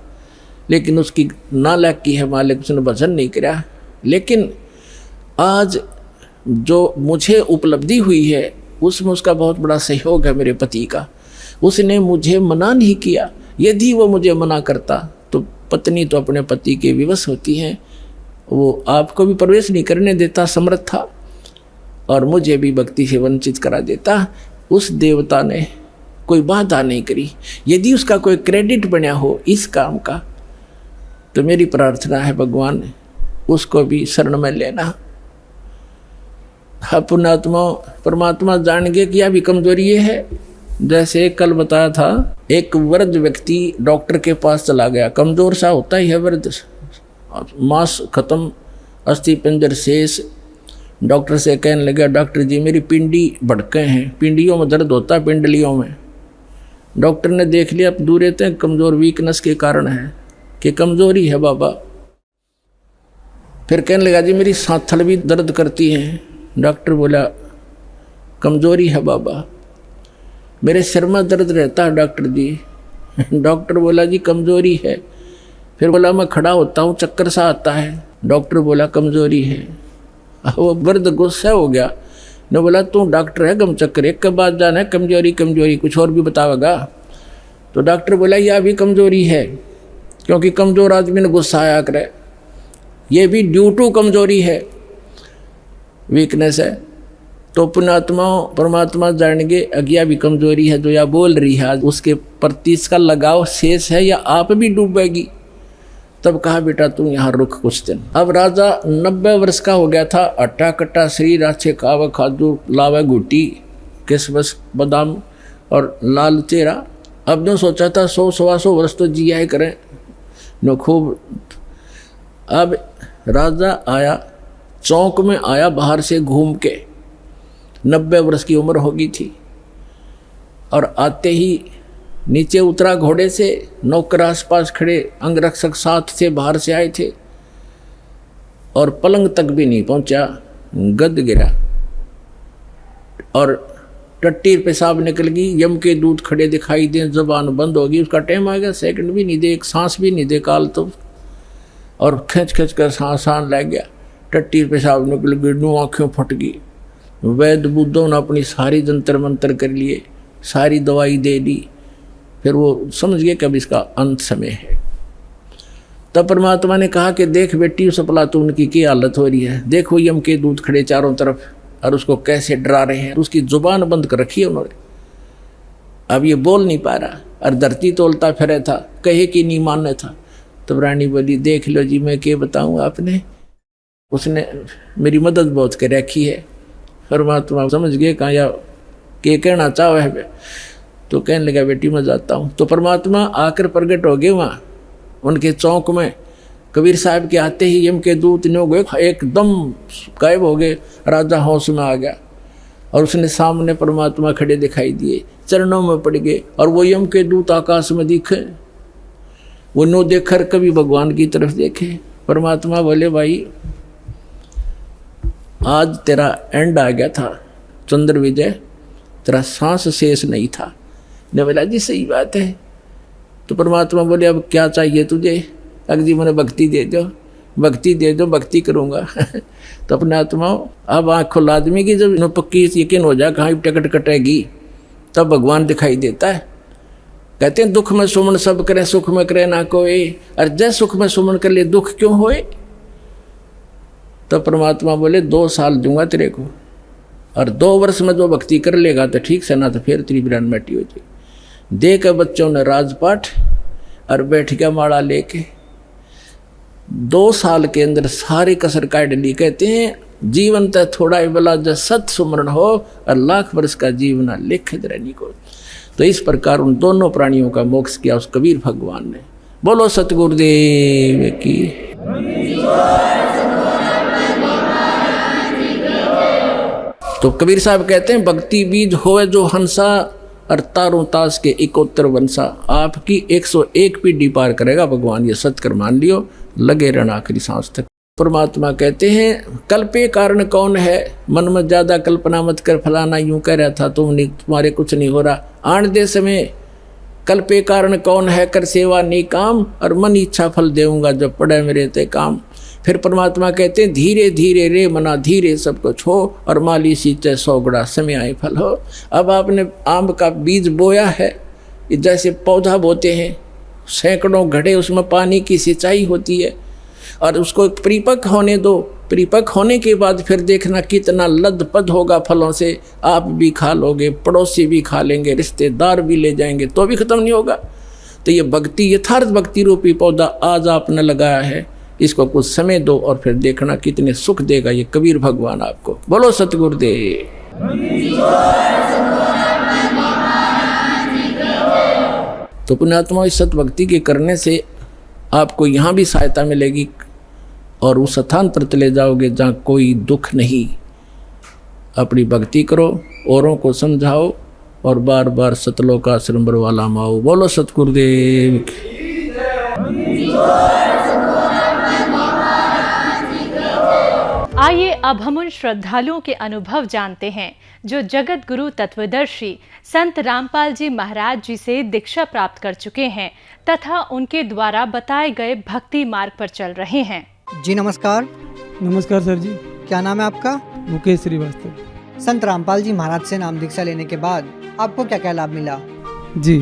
लेकिन उसकी नालायक की है मालिक, उसने भजन नहीं किया। लेकिन आज जो मुझे उपलब्धि हुई है उसमें उसका बहुत बड़ा सहयोग है मेरे पति का। उसने मुझे मना नहीं किया, यदि वो मुझे मना करता तो पत्नी तो अपने पति के विवश होती हैं, वो आपको भी प्रवेश नहीं करने देता समर्थ था, और मुझे भी भक्ति से वंचित करा देता। उस देवता ने कोई बाधा नहीं करी। यदि उसका कोई क्रेडिट बना हो इस काम का, तो मेरी प्रार्थना है भगवान उसको भी शरण में लेना। पुण्यात्मा परमात्मा जान गए कि यह भी कमजोरी है। जैसे कल बताया था, एक वृद्ध व्यक्ति डॉक्टर के पास चला गया, कमजोर सा होता ही है वृद्ध, मांस खत्म, अस्थि पिंजर शेष। डॉक्टर से कहने लगा, डॉक्टर जी मेरी पिंडी भड़के हैं, पिंडियों में दर्द होता है, पिंडलियों में। डॉक्टर ने देख लिया, अब दूर रहते हैं, कमजोर वीकनेस के कारण है कि कमजोरी है बाबा। फिर कहने लगा, जी मेरी सांथल भी दर्द करती है। डॉक्टर बोला, कमजोरी है बाबा। मेरे सिर में दर्द रहता है डॉक्टर जी। डॉक्टर बोला, जी कमजोरी है। फिर बोला, मैं खड़ा होता हूँ चक्कर सा आता है। डॉक्टर बोला, कमजोरी है। वो वृद्ध गुस्सा हो गया, ने बोला, तू डॉक्टर है गम चक्कर, एक के बाद जाना है कमजोरी कमजोरी, कुछ और भी बतावेगा। तो डॉक्टर बोला, यह भी कमजोरी है, क्योंकि कमजोर आदमी ने गुस्सा आया करे, ये भी ड्यू टू कमजोरी है, वीकनेस है। तो पुण्यात्मा परमात्मा जानेंगे अज्ञा भी कमजोरी है, जो या बोल रही है उसके प्रति इसका लगाव शेष है या आप भी डूबेगी। तब कहा, बेटा तू यहाँ रुक कुछ दिन। अब राजा 90 वर्ष का हो गया था, अट्टा कट्टा शरीर, अच्छे खावे खादू, लावे घुटी, किसमस बादाम और लाल चेहरा। अब ने सोचा था 100-125 वर्ष तो जिया ही करें न खूब। अब राजा आया, चौक में आया बाहर से घूम के, 90 वर्ष की उम्र होगी थी, और आते ही नीचे उतरा घोड़े से। नौकर आसपास खड़े, अंगरक्षक साथ से बाहर से आए थे, और पलंग तक भी नहीं पहुंचा, गद गिरा और टट्टी पेशाब निकल गई। यम के दूत खड़े दिखाई दे, जबान बंद होगी, उसका टाइम आ गया, सेकंड भी नहीं दे, एक सांस भी नहीं दे काल तो, और खींच खींच कर सांस लग गया, टट्टी पेशाब निकल गई, नू आँखें फट गई। वैद्य बुद्धों ने अपनी सारी जंतर मंतर कर लिए, सारी दवाई दे दी, फिर वो समझ गए कि अब इसका अंत समय है। तब परमात्मा ने कहा कि देख बेटी उस अफलातून की क्या हालत हो रही है, देखो यम के दूत खड़े चारों तरफ और उसको कैसे डरा रहे हैं। उसकी जुबान बंद कर रखी है उन्होंने, अब ये बोल नहीं पा रहा, और धरती तोलता फिरे था, कहे कि नहीं मानने था। तब रानी बोली, देख लो जी मैं क्या बताऊँ आपने, उसने मेरी मदद बहुत कर रखी है। परमात्मा समझ गए कहाँ या के कहना चाहो है। तो कहने लगा, बेटी मैं जाता हूँ। तो परमात्मा आकर प्रकट हो गए वहाँ उनके चौक में, कबीर साहब के आते ही यम के दूत ने हो गए, एकदम गायब हो गए। राजा होश में आ गया और उसने सामने परमात्मा खड़े दिखाई दिए, चरणों में पड़ गए। और वो यम के दूत आकाश में दिखे, वो नो देखकर कभी भगवान की तरफ देखे। परमात्मा बोले, भाई आज तेरा एंड आ गया था चंद्र विजय, तेरा सांस शेष नहीं था। ने बोला, जी सही बात है। तो परमात्मा बोले, अब क्या चाहिए तुझे? अगजी मैंने भक्ति दे दो, भक्ति दे दो, भक्ति करूँगा। तो अपने आत्मा, अब आँख खुला आदमी की जब पक्की यकीन हो जाए कहाँ टिकट कटेगी, तब भगवान दिखाई देता है। कहते हैं दुख में सुमन सब करे, सुख में करे ना कोई। और जय सुख में सुमन कर ले, दुख क्यों होए? तो परमात्मा बोले, 2 साल दूंगा तेरे को, और 2 वर्ष में जो भक्ति कर लेगा तो ठीक से, ना तो फिर तेरी बिरान मिट्टी हो जाएगी। दे के बच्चों ने राजपाठ और बैठ गया माला लेके। 2 साल के अंदर सारी कसर काट ली। कहते हैं जीवन तय थोड़ा ही बला, जब सत सुमरण हो और लाख वर्ष का जीवन लिखित रहनी को। तो इस प्रकार उन दोनों प्राणियों का मोक्ष किया उस कबीर भगवान ने। बोलो सतगुरुदेव की। तो कबीर साहब कहते हैं, भक्ति बीज होवे जो हंसा और तारों तास के 71 वंशा। आपकी 101 पीढ़ी पार करेगा भगवान, ये सत्कर मान लियो, लगे रहना आखिरी सांस तक। परमात्मा कहते हैं, कल्पे कारण कौन है, मन में ज्यादा कल्पना मत कर, फलाना यूं कह रहा था तुम्हारे कुछ नहीं हो रहा। आन दे समय कल्पे कारण कौन है, कर सेवा नहीं काम, और मन इच्छा फल देऊंगा जब पड़े मेरे ते काम। फिर परमात्मा कहते हैं, धीरे धीरे रे मना धीरे सब कुछ हो, और माली सींचे 100 गुणा समय आए फल हो। अब आपने आम का बीज बोया है, जैसे पौधा बोते हैं, सैकड़ों घड़े उसमें पानी की सिंचाई होती है, और उसको परिपक्व होने दो। परिपक्व होने के बाद फिर देखना कितना लदपद होगा फलों से। आप भी खा लोगे, पड़ोसी भी खा लेंगे, रिश्तेदार भी ले जाएंगे, तो भी खत्म नहीं होगा। तो ये भक्ति, यथार्थ भक्ति रूपी पौधा आज आपने लगाया है, इसको कुछ समय दो और फिर देखना कितने सुख देगा ये कबीर भगवान आपको। बोलो सतगुरुदेव। तो पुण्यात्मा, इस सत भक्ति के करने से आपको यहाँ भी सहायता मिलेगी और उस स्थान पर चले जाओगे जहाँ कोई दुख नहीं। अपनी भक्ति करो, औरों को समझाओ और बार बार सतलोक आश्रम बरवाला माओ। बोलो सतगुरुदेव। आइए अब हम उन श्रद्धालुओं के अनुभव जानते हैं जो जगत गुरु तत्वदर्शी संत रामपाल जी महाराज जी से दीक्षा प्राप्त कर चुके हैं तथा उनके द्वारा बताए गए भक्ति मार्ग पर चल रहे हैं। जी नमस्कार। नमस्कार सर जी। क्या नाम है आपका? मुकेश श्रीवास्तव। संत रामपाल जी महाराज से नाम दीक्षा लेने के बाद आपको क्या क्या लाभ मिला? जी,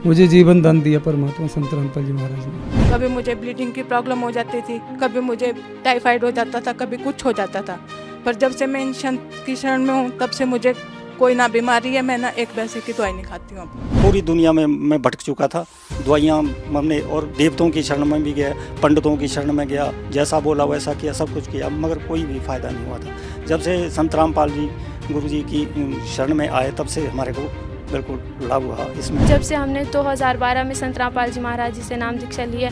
मुझे जीवन दान दिया परमात्मा संत रामपाल जी महाराज ने। कभी मुझे ब्लीडिंग की प्रॉब्लम हो जाती थी, कभी मुझे टाइफाइड हो जाता था, कभी कुछ हो जाता था। पर जब से मैं इन संत की शरण में हूँ तब से मुझे कोई ना बीमारी है, मैं ना एक पैसे की दवाई नहीं खाती हूँ। पूरी दुनिया में मैं भटक चुका था, दवाइयाँ हमने और देवताओं की शरण में भी गया, पंडितों की शरण में गया, जैसा बोला वैसा किया, सब कुछ किया, मगर कोई भी फायदा नहीं हुआ था। जब से संत रामपाल जी गुरु जी की शरण में आए तब से हमारे को बिल्कुल लाभ हुआ इसमें। जब से हमने 2012 में संत रामपाल जी महाराज जी से नाम दीक्षा ली है,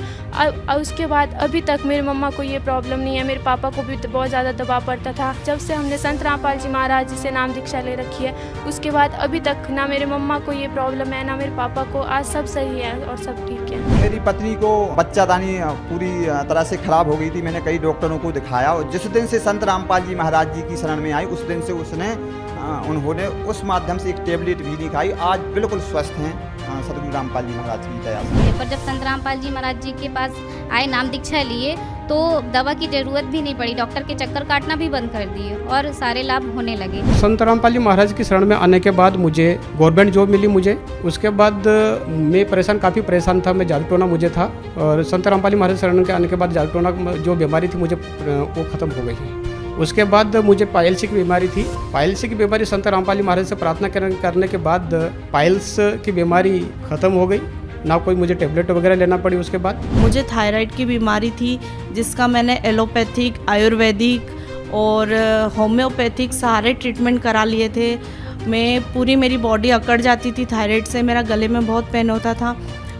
उसके बाद अभी तक मेरी मम्मा को ये प्रॉब्लम नहीं है, मेरे पापा को भी बहुत ज़्यादा दबाव पड़ता था। जब से हमने संत रामपाल जी महाराज जी से नाम दीक्षा ले रखी है उसके बाद अभी तक ना मेरे मम्मा को ये प्रॉब्लम है ना मेरे पापा को, आज सब सही है और सब ठीक है। मेरी पत्नी को बच्चादानी पूरी तरह से खराब हो गई थी, मैंने कई डॉक्टरों को दिखाया और जिस दिन से संत रामपाल जी महाराज जी की शरण में आई उस दिन से उन्होंने उस माध्यम से एक टेबलेट भी नहीं खाई, आज बिल्कुल स्वस्थ हैं सतगुरु रामपाल जी महाराज की दया से। पर जब संत रामपाल जी महाराज जी के पास आए, नाम दीक्षा लिए, तो दवा की जरूरत भी नहीं पड़ी, डॉक्टर के चक्कर काटना भी बंद कर दिए और सारे लाभ होने लगे। संत रामपाल जी महाराज की शरण में आने के बाद मुझे गवर्नमेंट जॉब मिली मुझे। उसके बाद मैं काफ़ी परेशान था, मैं जागटोना मुझे था, और संत रामपाल जी महाराज शरण के आने के बाद जागटोना जो बीमारी थी मुझे वो ख़त्म हो गई। उसके बाद मुझे पाइल्स की बीमारी थी। पाइल्स की बीमारी संत रामपाल जी महाराज से प्रार्थना करने के बाद पाइल्स की बीमारी ख़त्म हो गई, ना कोई मुझे टेबलेट वगैरह लेना पड़ी। उसके बाद मुझे थायराइड की बीमारी थी जिसका मैंने एलोपैथिक, आयुर्वेदिक और होम्योपैथिक सारे ट्रीटमेंट करा लिए थे। मेरी बॉडी अकड़ जाती थी थायराइड से, मेरा गले में बहुत पेन होता था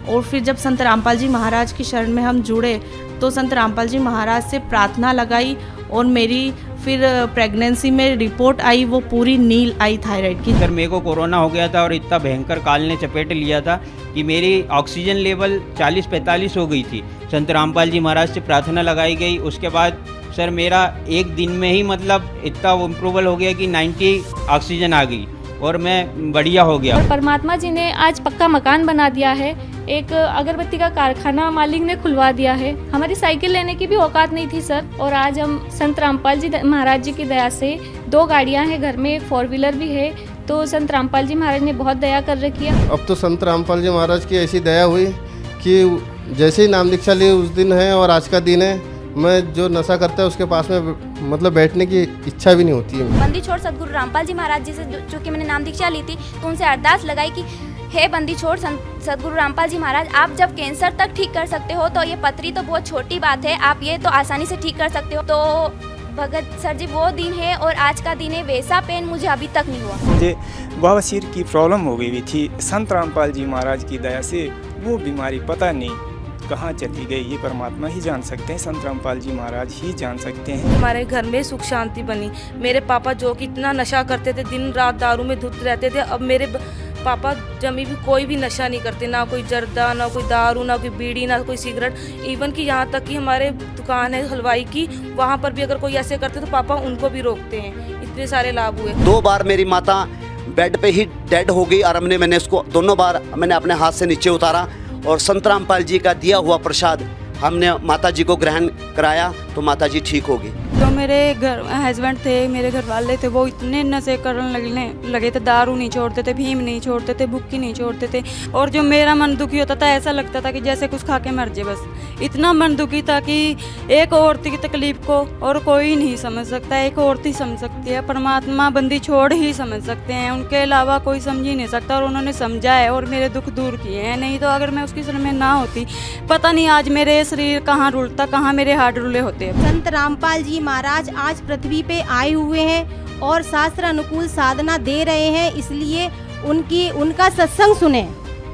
और फिर जब संत रामपाल जी महाराज की शरण में हम जुड़े तो संत रामपाल जी महाराज से प्रार्थना लगाई और मेरी फिर प्रेगनेंसी में रिपोर्ट आई, वो पूरी नील आई थायराइड की। सर मेरे को कोरोना हो गया था और इतना भयंकर काल ने चपेट लिया था कि मेरी ऑक्सीजन लेवल 40-45 हो गई थी। संत रामपाल जी महाराज से प्रार्थना लगाई गई, उसके बाद सर मेरा एक दिन में ही मतलब इतना इम्प्रूवल हो गया कि 90 ऑक्सीजन आ गई और मैं बढ़िया हो गया। और परमात्मा जी ने आज पक्का मकान बना दिया है, एक अगरबत्ती का कारखाना मालिक ने खुलवा दिया है। हमारी साइकिल लेने की भी औकात नहीं थी सर, और आज हम संत रामपाल जी महाराज जी की दया से 2 गाड़ियां हैं घर में, एक 4 व्हीलर भी है, तो संत रामपाल जी महाराज ने बहुत दया कर रखी है। अब तो संत रामपाल जी महाराज की ऐसी दया हुई कि जैसे ही नाम दीक्षा ली उस दिन है और आज का दिन है, मैं जो नशा करता है उसके पास में मतलब बैठने की इच्छा भी नहीं होती है। बंदी छोड़ सदगुरु रामपाल जी महाराज जी से चूँकि मैंने नाम दीक्षा ली थी तो उनसे अरदास लगाई कि हे बंदी छोड़ सदगुरु रामपाल जी महाराज, आप जब कैंसर तक ठीक कर सकते हो तो ये पथरी तो बहुत छोटी बात है, आप ये तो आसानी से ठीक कर सकते हो। तो भगत सर जी वो दिन है और आज का दिन है, वैसा पेन मुझे अभी तक नहीं हुआ। मुझे बवासीर की प्रॉब्लम हो गई थी, संत रामपाल जी महाराज की दया से वो बीमारी पता नहीं कहाँ चली गई, ये परमात्मा ही जान सकते हैं, संत रामपाल जी महाराज ही जान सकते हैं। हमारे घर में सुख शांति बनी। मेरे पापा जो कि इतना नशा करते थे, दिन रात दारू में धुत रहते थे, अब मेरे पापा जमी भी कोई भी नशा नहीं करते, ना कोई जर्दा, ना कोई दारू, ना कोई बीड़ी, ना कोई सिगरेट। इवन कि यहाँ तक कि हमारे दुकान है हलवाई की, वहाँ पर भी अगर कोई ऐसे करते तो पापा उनको भी रोकते हैं। इतने सारे लाभ हुए। 2 बार मेरी माता बेड पे ही डेड हो गई और मैंने उसको दोनों बार मैंने अपने हाथ से नीचे उतारा और संत रामपाल जी का दिया हुआ प्रसाद हमने माता जी को ग्रहण कराया तो माता जी ठीक होगी। जो मेरे हस्बैंड थे, मेरे घर वाले थे, वो इतने नशे करने लगे थे, दारू नहीं छोड़ते थे, भीम नहीं छोड़ते थे, भुक्की नहीं छोड़ते थे, और जो मेरा मन दुखी होता था ऐसा लगता था कि जैसे कुछ खा के मर जाए बस। इतना मन दुखी था कि एक औरत की तकलीफ को और कोई नहीं समझ सकता, एक औरत ही समझ सकती है, परमात्मा बंदी छोड़ ही समझ सकते हैं, उनके अलावा कोई समझ ही नहीं सकता। और उन्होंने समझा है और मेरे दुख दूर किए हैं, नहीं तो अगर मैं उसकी शरण में ना होती पता नहीं आज मेरे शरीर कहाँ रुलता, कहाँ मेरे हाथ रुले होते। संत रामपाल जी महाराज आज पृथ्वी पे आए हुए हैं और शास्त्र अनुकूल साधना दे रहे हैं, इसलिए उनका सत्संग सुने,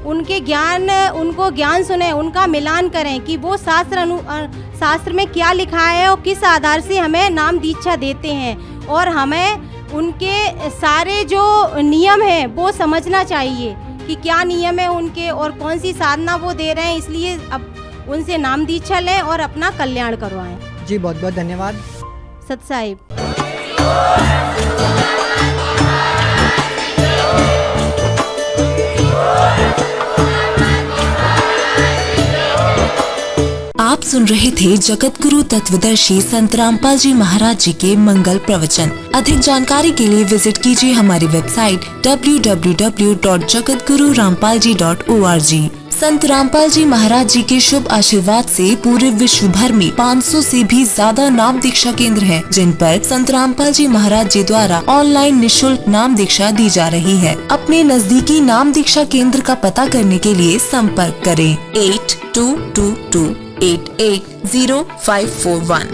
उनको ज्ञान सुने, उनका मिलान करें कि वो शास्त्र में क्या लिखा है और किस आधार से हमें नाम दीक्षा देते हैं, और हमें उनके सारे जो नियम हैं वो समझना चाहिए कि क्या नियम है उनके और कौन सी साधना वो दे रहे हैं। इसलिए अब उनसे नाम दीक्षा लें और अपना कल्याण करवाएं। जी बहुत बहुत धन्यवाद सत साहिब। आप सुन रहे थे जगत गुरु तत्वदर्शी संत रामपाल जी महाराज जी के मंगल प्रवचन। अधिक जानकारी के लिए विजिट कीजिए हमारी वेबसाइट www.jagatgururampalji.org। संत रामपाल जी महाराज जी के शुभ आशीर्वाद से पूरे विश्व भर में 500 से भी ज्यादा नाम दीक्षा केंद्र हैं, जिन पर संत रामपाल जी महाराज जी द्वारा ऑनलाइन निशुल्क नाम दीक्षा दी जा रही है। अपने नजदीकी नाम दीक्षा केंद्र का पता करने के लिए संपर्क करें 8222880541।